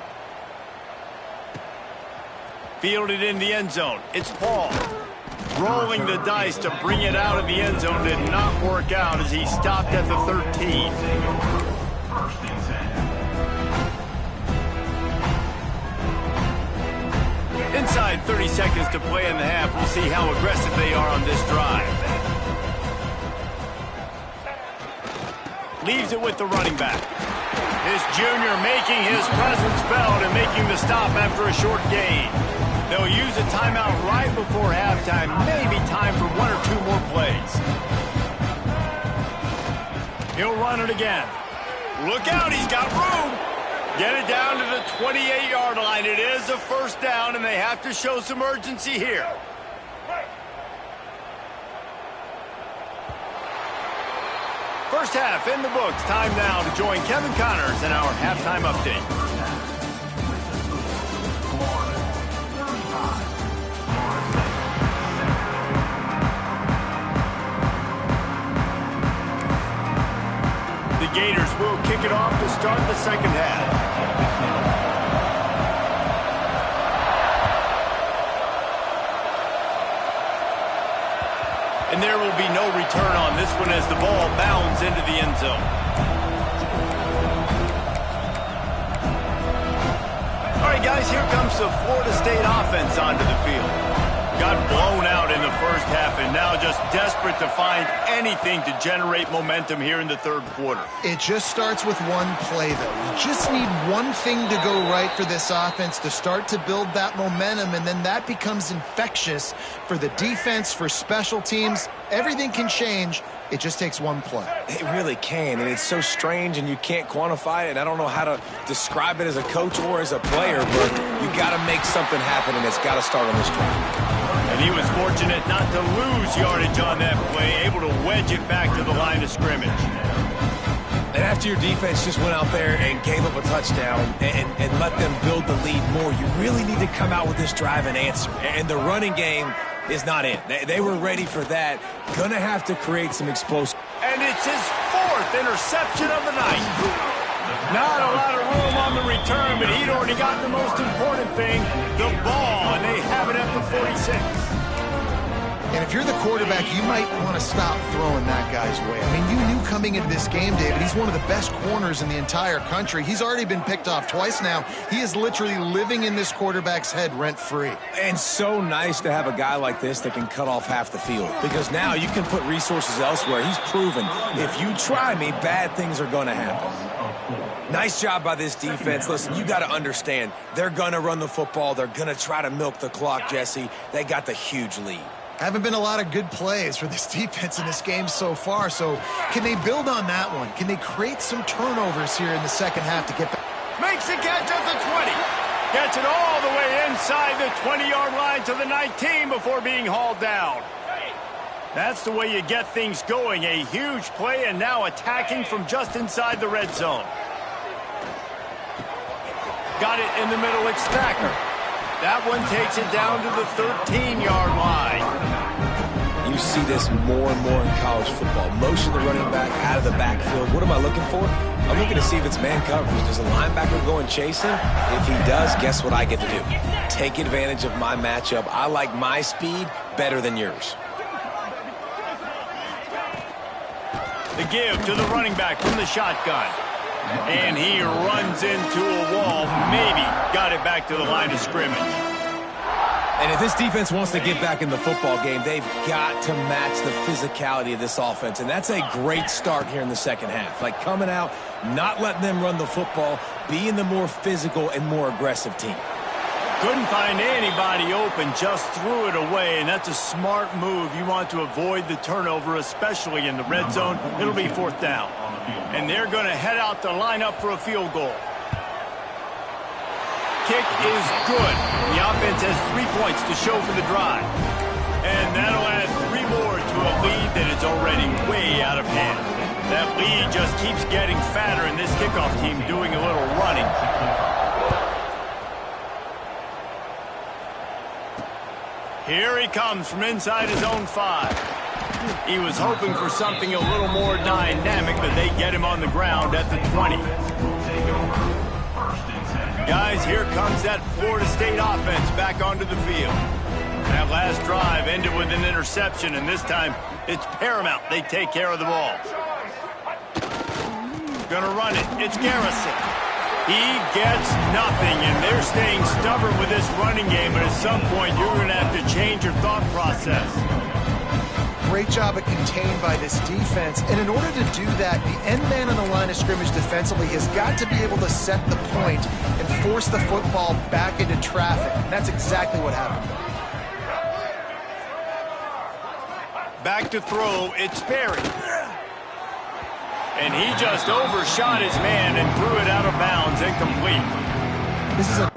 Fielded in the end zone. It's Paul. Rolling the dice to bring it out of the end zone did not work out as he stopped at the 13. Inside 30 seconds to play in the half. We'll see how aggressive they are on this drive. Leaves it with the running back. This junior making his presence felt and making the stop after a short gain. They'll use a timeout right before halftime. Maybe time for one or two more plays. He'll run it again. Look out, he's got room. Get it down to the 28-yard line. It is a first down, and they have to show some urgency here. First half in the books. Time now to join Kevin Connors in our halftime update. The Gators will kick it off to start the second half. And there will be no return on this one as the ball bounds into the end zone. All right, guys, here comes the Florida State offense onto the field. Got blown out in the first half and now just desperate to find anything to generate momentum here in the third quarter. It just starts with one play, though. You just need one thing to go right for this offense to start to build that momentum, and then that becomes infectious for the defense, for special teams. Everything can change. It just takes one play. It really can, and it's so strange, and you can't quantify it. I don't know how to describe it as a coach or as a player, but you got to make something happen, and it's got to start on this drive. And he was fortunate not to lose yardage on that play, able to wedge it back to the line of scrimmage. And after your defense just went out there and gave up a touchdown and let them build the lead more, you really need to come out with this drive and answer. And the running game is not in. They were ready for that. Gonna have to create some explosive. And it's his fourth interception of the night. Not a lot of room on the return, but he'd already got the most important thing, the ball, and they have it at the 46. And if you're the quarterback, you might want to stop throwing that guy's way. I mean, you knew coming into this game, David, he's one of the best corners in the entire country. He's already been picked off twice now. He is literally living in this quarterback's head rent-free. And so nice to have a guy like this that can cut off half the field, because now you can put resources elsewhere. He's proven if you try me, bad things are going to happen. Nice job by this defense. Listen, you got to understand, they're going to run the football. They're going to try to milk the clock, Jesse. They got the huge lead. Haven't been a lot of good plays for this defense in this game so far, so can they build on that one? Can they create some turnovers here in the second half to get back? Makes a catch at the 20. Gets it all the way inside the 20-yard line to the 19 before being hauled down. That's the way you get things going. A huge play and now attacking from just inside the red zone. Got it in the middle, it's Thacker. That one takes it down to the 13-yard line. You see this more and more in college football. Motion the running back out of the backfield. What am I looking for? I'm looking to see if it's man coverage. Does the linebacker go and chase him? If he does, guess what I get to do? Take advantage of my matchup. I like my speed better than yours. The give to the running back from the shotgun. And he runs into a wall. Maybe got it back to the line of scrimmage. And if this defense wants to get back in the football game, they've got to match the physicality of this offense. And that's a great start here in the second half. Like coming out, not letting them run the football, being the more physical and more aggressive team. Couldn't find anybody open, just threw it away, and that's a smart move. You want to avoid the turnover, especially in the red zone. It'll be fourth down. And they're going to head out to line up for a field goal. Kick is good. The offense has 3 points to show for the drive. And that'll add 3 more to a lead that is already way out of hand. That lead just keeps getting fatter, and this kickoff team doing a little running. Here he comes from inside his own 5. He was hoping for something a little more dynamic, but they get him on the ground at the 20. Guys, here comes that Florida State offense back onto the field. That last drive ended with an interception, and this time it's paramount they take care of the ball. Gonna run it. It's Garrison. He gets nothing, and they're staying stubborn with this running game, but at some point you're going to have to change your thought process. Great job of contained by this defense, and in order to do that, the end man on the line of scrimmage defensively has got to be able to set the point and force the football back into traffic. And that's exactly what happened. Back to throw, it's Perry. And he just overshot his man and threw it out of bounds, incomplete. This is a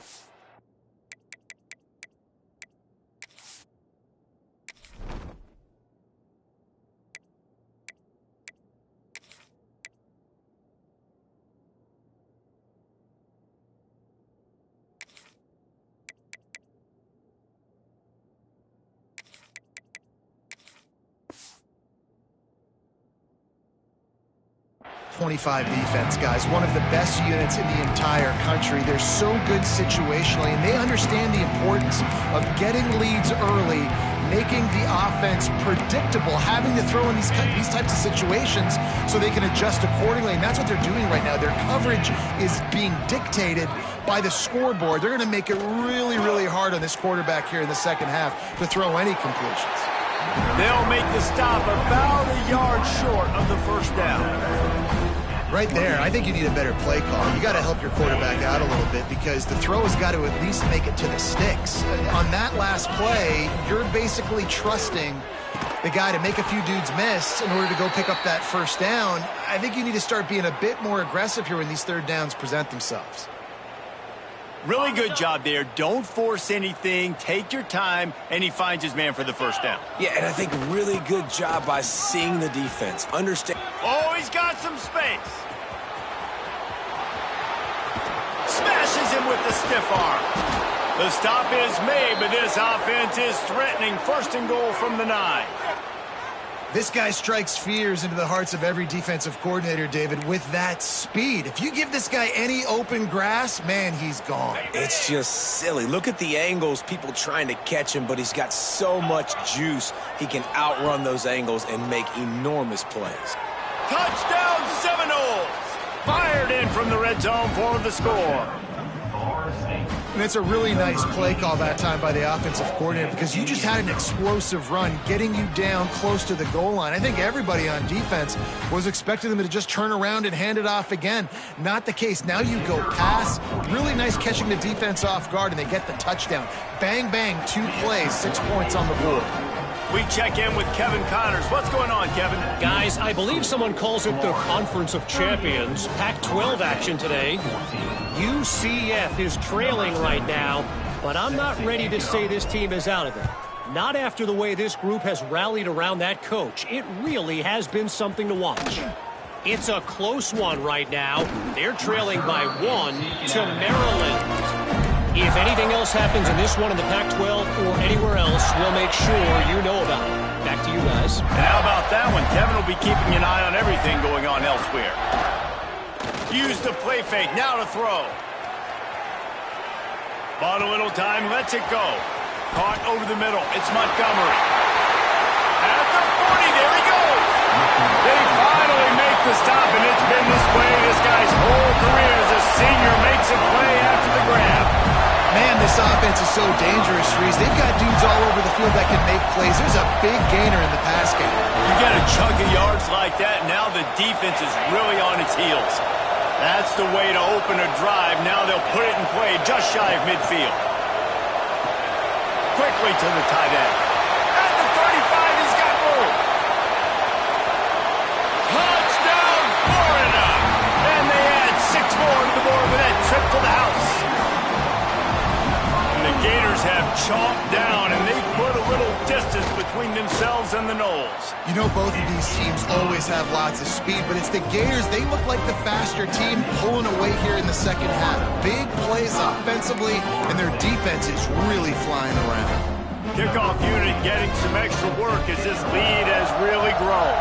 25 defense, guys. One of the best units in the entire country. They're so good situationally, and they understand the importance of getting leads early, making the offense predictable, having to throw in these types of situations so they can adjust accordingly, and that's what they're doing right now. Their coverage is being dictated by the scoreboard. They're going to make it really, really hard on this quarterback here in the second half to throw any completions. They'll make the stop about a yard short of the first down. Right there, I think you need a better play call. You got to help your quarterback out a little bit because the throw has got to at least make it to the sticks. On that last play, you're basically trusting the guy to make a few dudes miss in order to go pick up that first down. I think you need to start being a bit more aggressive here when these third downs present themselves. Really good job there. Don't force anything. Take your time, and he finds his man for the first down. Yeah, and I think really good job by seeing the defense. Understand. Oh, he's got some space. Smashes him with the stiff arm. The stop is made, but this offense is threatening. First and goal from the 9. This guy strikes fears into the hearts of every defensive coordinator, David, with that speed. If you give this guy any open grass, man, he's gone. It's just silly. Look at the angles, people trying to catch him, but he's got so much juice, he can outrun those angles and make enormous plays. Touchdown Seminoles! Fired in from the red zone for the score. And it's a really nice play call that time by the offensive coordinator because you just had an explosive run getting you down close to the goal line. I think everybody on defense was expecting them to just turn around and hand it off again. Not the case. Now you go pass. Really nice catching the defense off guard, and they get the touchdown. Bang, bang, 2 plays, 6 points on the board. We check in with Kevin Connors. What's going on, Kevin? Guys, I believe someone calls it the Conference of Champions. Pac-12 action today. UCF is trailing right now, but I'm not ready to say this team is out of it. Not after the way this group has rallied around that coach. It really has been something to watch. It's a close one right now. They're trailing by 1 to Maryland. If anything else happens in this one in the Pac-12 or anywhere else, we'll make sure you know about it. Back to you guys. And how about that one? Kevin will be keeping an eye on everything going on elsewhere. Use the play fake. Now to throw. Bought a little time. Lets it go. Caught over the middle. It's Montgomery. At the 40. There he goes. They finally make the stop, and it's been this way this guy's whole career as a senior makes a play after the grab. Man, this offense is so dangerous, Reese. They've got dudes all over the field that can make plays. There's a big gainer in the pass game. You get a chunk of yards like that, now the defense is really on its heels. That's the way to open a drive. Now they'll put it in play just shy of midfield. Quickly to the tight end. At the 35, he's got room. Touchdown, Florida! And they add 6 more to the board with that trip to the house. The Gators have chomped down, and they put a little distance between themselves and the Noles. You know, both of these teams always have lots of speed, but it's the Gators. They look like the faster team pulling away here in the second half. Big plays offensively, and their defense is really flying around. Kickoff unit getting some extra work as this lead has really grown.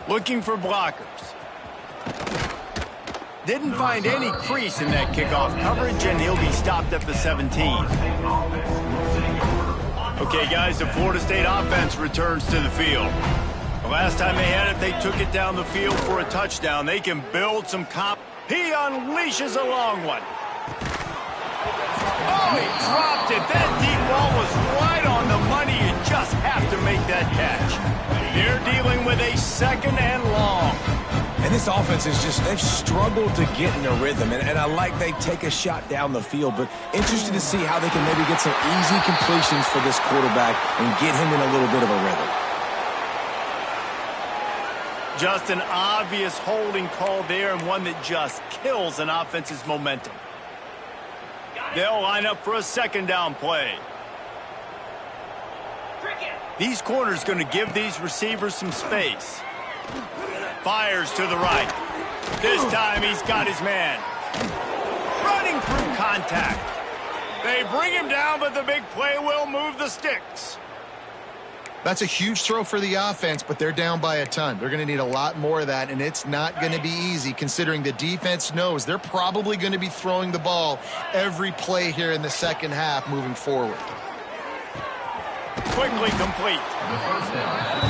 Looking for blockers. Didn't find any crease in that kickoff coverage, and he'll be stopped at the 17. Okay, guys, the Florida State offense returns to the field. The last time they had it, they took it down the field for a touchdown. They can build some He unleashes a long one. Oh, he dropped it. That deep ball was right on the money. You just have to make that catch. They're dealing with a second and long. And this offense is just, they've struggled to get in a rhythm. And I like they take a shot down the field, but interested to see how they can maybe get some easy completions for this quarterback and get him in a little bit of a rhythm. Just an obvious holding call there, and one that just kills an offense's momentum. They'll line up for a second down play. These corners going to give these receivers some space. Fires to the right. This time he's got his man. Running through contact. They bring him down, but the big play will move the sticks. That's a huge throw for the offense, but they're down by a ton. They're going to need a lot more of that, and it's not going to be easy considering the defense knows they're probably going to be throwing the ball every play here in the second half moving forward. Quickly complete.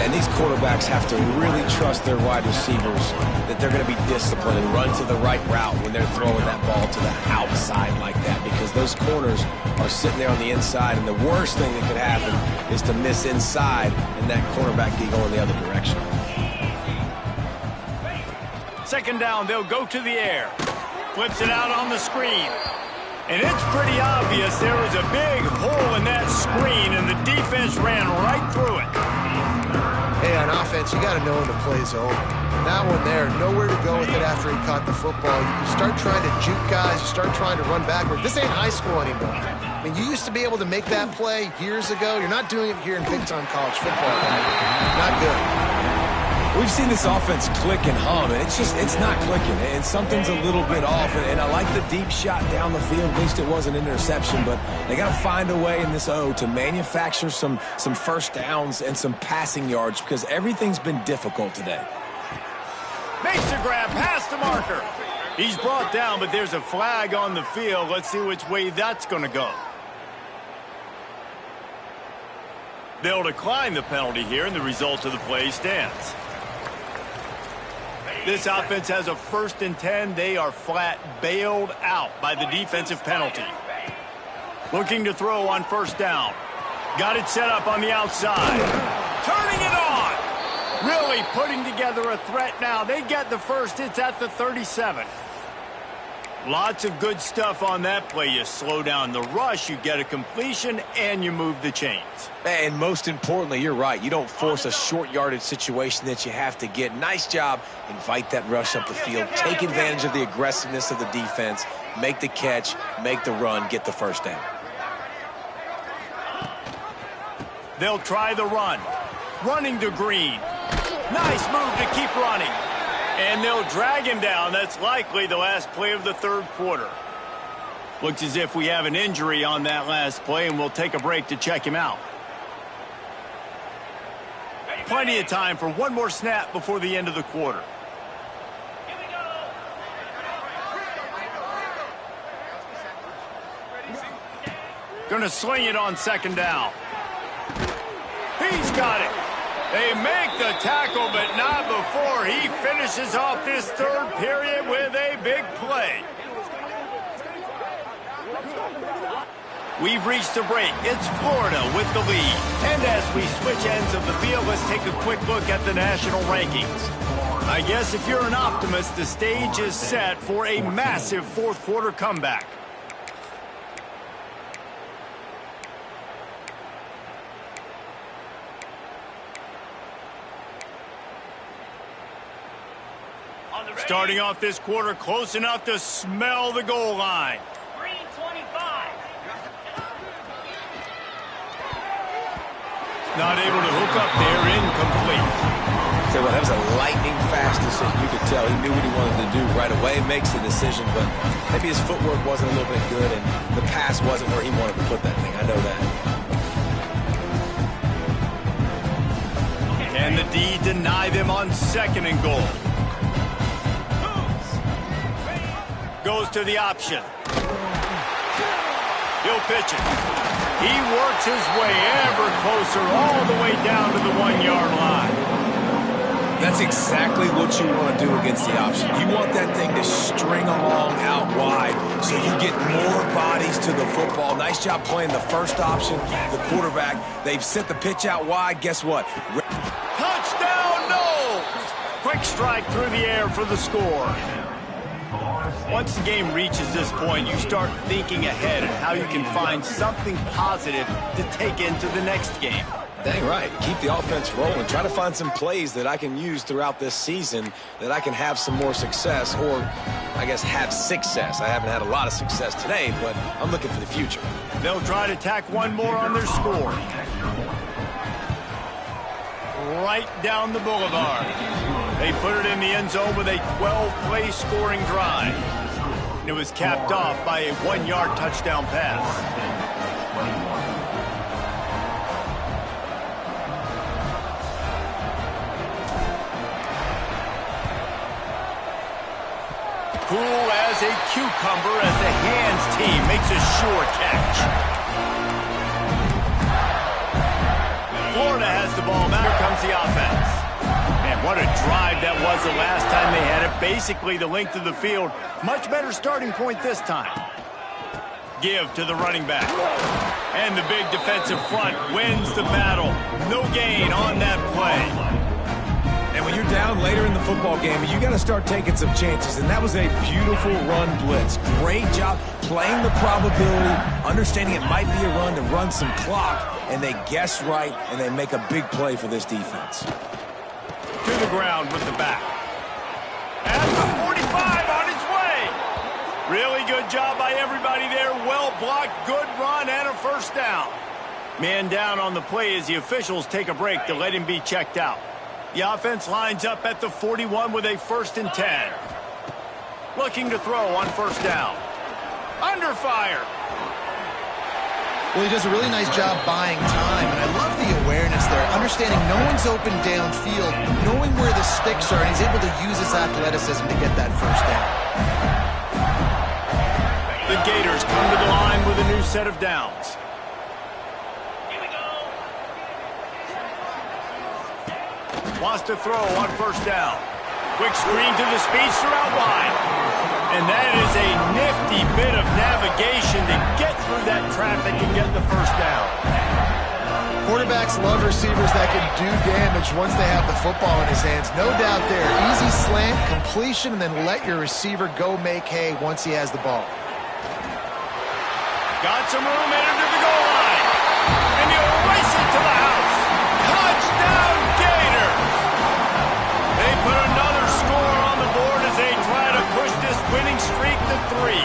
And these quarterbacks have to really trust their wide receivers that they're going to be disciplined and run to the right route when they're throwing that ball to the outside like that, because those corners are sitting there on the inside, and the worst thing that could happen is to miss inside and that cornerback be going the other direction. Second down, they'll go to the air. Flips it out on the screen. And it's pretty obvious there was a big hole in that screen, and the defense ran right through it. Hey, on offense, you got to know when the play's over. That one there, nowhere to go with it after he caught the football. You start trying to juke guys, you start trying to run backward. This ain't high school anymore. I mean, you used to be able to make that play years ago. You're not doing it here in big-time college football. Not good. We've seen this offense click and hum, and it's not clicking, and something's a little bit off. And I like the deep shot down the field. At least it was an interception, but they got to find a way in this O to manufacture some first downs and some passing yards, because everything's been difficult today. Makes a grab past the marker. He's brought down, but there's a flag on the field. Let's see which way that's going to go. They'll decline the penalty here, and the result of the play stands. This offense has a 1st and 10. They are flat bailed out by the defensive penalty. Looking to throw on first down. Got it set up on the outside. Turning it on. Really putting together a threat now. They get the first. It's at the 37. Lots of good stuff on that play. You slow down the rush, you get a completion, and you move the chains. And most importantly, you're right. You don't force a short yardage situation that you have to get. Nice job. Invite that rush up the field. Take advantage of the aggressiveness of the defense. Make the catch, make the run, get the first down. They'll try the run. Running to Green. Nice move to keep running. And they'll drag him down. That's likely the last play of the third quarter. Looks as if we have an injury on that last play, and we'll take a break to check him out. Plenty of time for one more snap before the end of the quarter. Gonna sling it on second down. He's got it. They make the tackle, but not before he finishes off this third period with a big play. We've reached the break. It's Florida with the lead. And as we switch ends of the field, let's take a quick look at the national rankings. I guess if you're an optimist, the stage is set for a massive fourth quarter comeback. Starting off this quarter close enough to smell the goal line. Green 25. Not able to hook up there, incomplete. So that was a lightning fast decision. You could tell he knew what he wanted to do right away. Makes the decision, but maybe his footwork wasn't a little bit good, and the pass wasn't where he wanted to put that thing. I know that. Can the D deny them on second and goal? Goes to the option. He'll pitch it. He works his way ever closer all the way down to the 1-yard line. That's exactly what you want to do against the option. You want that thing to string along out wide so you get more bodies to the football. Nice job playing the first option, the quarterback. They've sent the pitch out wide. Guess what? Touchdown, Knowles! Quick strike through the air for the score. Once the game reaches this point, you start thinking ahead and how you can find something positive to take into the next game. Dang right. Keep the offense rolling. Try to find some plays that I can use throughout this season that I can have some more success, or I guess have success. I haven't had a lot of success today, but I'm looking for the future. They'll try to tack one more on their score. Right down the boulevard. They put it in the end zone with a 12-play scoring drive. It was capped off by a 1-yard touchdown pass. Cool as a cucumber as the hands team makes a sure catch. Florida has the ball. Now here comes the offense. Man, what a drive that was the last time they had it. Basically the length of the field. Much better starting point this time. Give to the running back. And the big defensive front wins the battle. No gain on that play. And when you're down later in the football game, you got to start taking some chances. And that was a beautiful run blitz. Great job playing the probability, understanding it might be a run to run some clock. And they guess right, and they make a big play for this defense. To the ground with the back. At the 45 on his way. Really good job by everybody there. Well blocked, good run, and a first down. Man down on the play as the officials take a break to let him be checked out. The offense lines up at the 41 with a 1st and 10. Looking to throw on first down. Under fire. Well, he does a really nice job buying time, and I love the awareness there. Understanding no one's open downfield, knowing where the sticks are, and he's able to use his athleticism to get that first down. The Gators come to the line with a new set of downs. Wants to throw on first down. Quick screen to the speedster out wide. And that is a nifty bit of navigation to get through that traffic and get the first down. Quarterbacks love receivers that can do damage once they have the football in his hands. No doubt there. Easy slant, completion, and then let your receiver go make hay once he has the ball. Got some room in under the goal line. And he'll race it to the house. Touchdown, Gator! They put another score on the board as they try to push this winning streak to 3.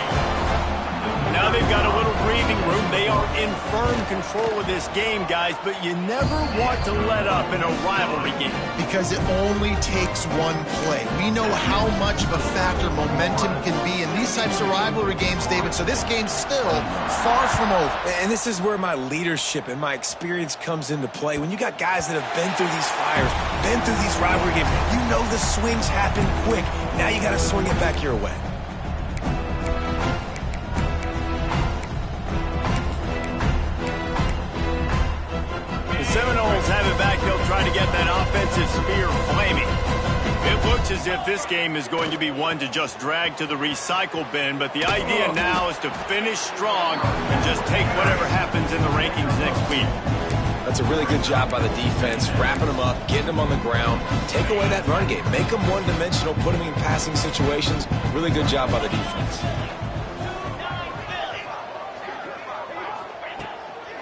Now they've got a little breathing room. They are in firm control of this game, guys, but you never want to let up in a rivalry game. Because it only takes one play. We know how much of a factor momentum can be in these types of rivalry games, David, so this game's still far from over. And this is where my leadership and my experience comes into play. When you got guys that have been through these fires, been through these rivalry games, you know the swings happen quick. Now you got to swing it back your way. Seminoles have it back. They'll try to get that offensive spear flaming. It looks as if this game is going to be one to just drag to the recycle bin, but the idea now is to finish strong and just take whatever happens in the rankings next week. That's a really good job by the defense, wrapping them up, getting them on the ground, take away that run game, make them one-dimensional, put them in passing situations. Really good job by the defense.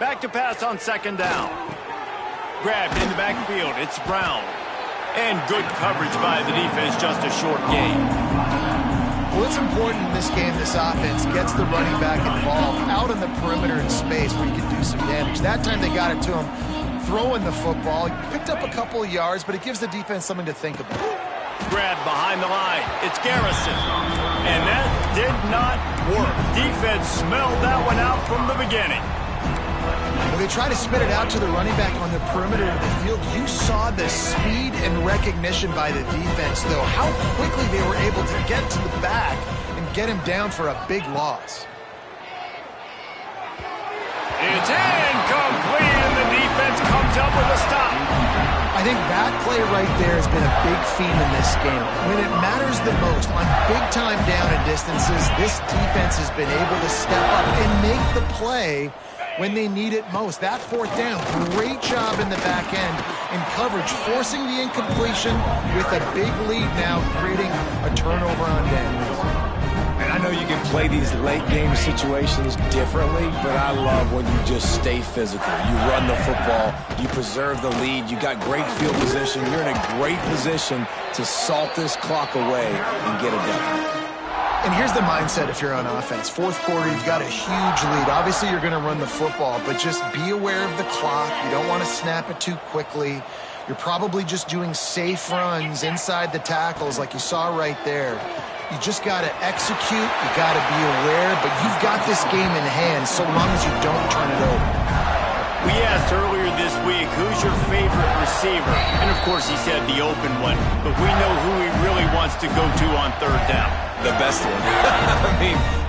Back to pass on second down. Grabbed in the backfield. It's Brown. And good coverage by the defense, just a short gain. Well, it's important in this game, this offense gets the running back involved out on the perimeter in space where you can do some damage. That time they got it to him throwing the football. He picked up a couple of yards, but it gives the defense something to think about. Grabbed behind the line. It's Garrison. And that did not work. Defense smelled that one out from the beginning. Well, they try to spit it out to the running back on the perimeter of the field. You saw the speed and recognition by the defense, though. How quickly they were able to get to the back and get him down for a big loss. It's incomplete, and the defense comes up with a stop. I think that play right there has been a big theme in this game. When it matters the most, on big-time down and distances, this defense has been able to step up and make the play when they need it most. That fourth down, great job in the back end in coverage, forcing the incompletion with a big lead now, creating a turnover on downs. And I know you can play these late-game situations differently, but I love when you just stay physical. You run the football, you preserve the lead, you got great field position, you're in a great position to salt this clock away and get it done. And here's the mindset if you're on offense. Fourth quarter, you've got a huge lead. Obviously, you're going to run the football, but just be aware of the clock. You don't want to snap it too quickly. You're probably just doing safe runs inside the tackles like you saw right there. You just got to execute. You got to be aware, but you've got this game in hand so long as you don't turn it over. We asked earlier this week, who's your favorite receiver? And, of course, he said the open one. But we know who he really wants to go to on third down. The best one.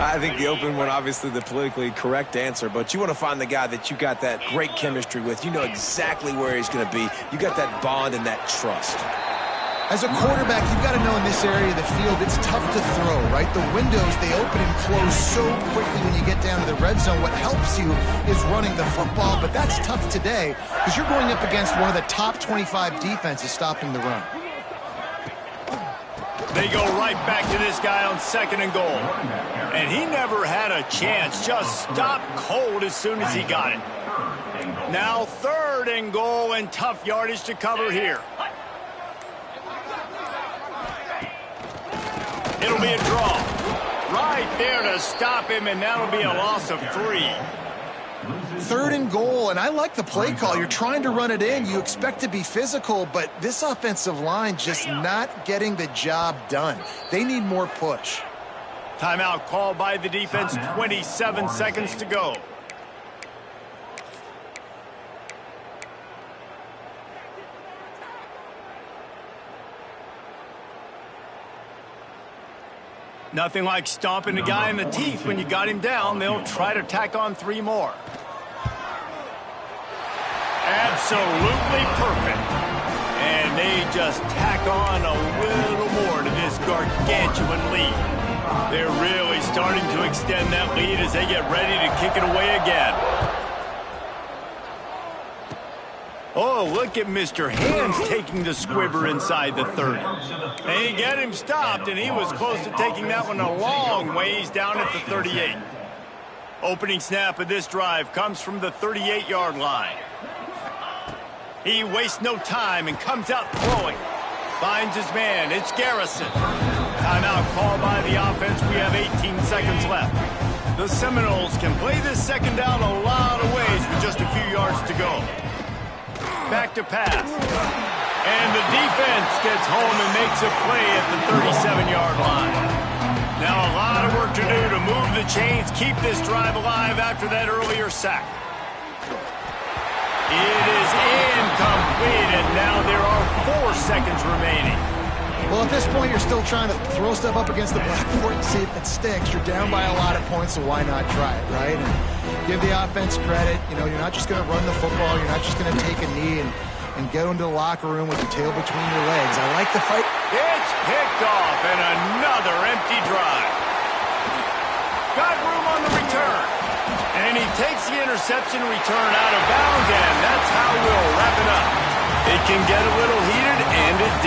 I think the open one, obviously the politically correct answer, but you want to find the guy that you got that great chemistry with. You know exactly where he's going to be. You got that bond and that trust. As a quarterback, you've got to know in this area of the field, it's tough to throw, right? The windows, they open and close so quickly when you get down to the red zone. What helps you is running the football, but that's tough today because you're going up against one of the top 25 defenses stopping the run. They go right back to this guy on 2nd and goal. And he never had a chance. Just stopped cold as soon as he got it. Now 3rd and goal and tough yardage to cover here. It'll be a draw. Right there to stop him, and that'll be a loss of 3. 3rd and goal, and I like the play call. You're trying to run it in. You expect to be physical, but this offensive line just not getting the job done. They need more push. Timeout called by the defense, 27 seconds to go. Nothing like stomping a guy in the teeth when you got him down. They'll try to tack on 3 more. Absolutely perfect. And they just tack on a little more to this gargantuan lead. They're really starting to extend that lead as they get ready to kick it away again. Oh, look at Mr. Hands taking the squibber inside the 30. They get him stopped, and he was close to taking that one a long ways down at the 38. Opening snap of this drive comes from the 38-yard line. He wastes no time and comes out throwing. Finds his man. It's Garrison. Timeout called by the offense. We have 18 seconds left. The Seminoles can play this 2nd down a lot of ways with just a few yards to go. Back to pass. And the defense gets home and makes a play at the 37-yard line. Now a lot of work to do to move the chains, keep this drive alive after that earlier sack. It is incomplete, and now there are 4 seconds remaining. Well, at this point, you're still trying to throw stuff up against the blackboard and see if it sticks. You're down by a lot of points, so why not try it, right? And give the offense credit. You know, you're not just going to run the football. You're not just going to take a knee and go into the locker room with your tail between your legs. I like the fight. It's picked off, and another empty drive. Got room on the return. And he takes the interception return out of bounds, and that's how we'll wrap it up. It can get a little heated, and it did.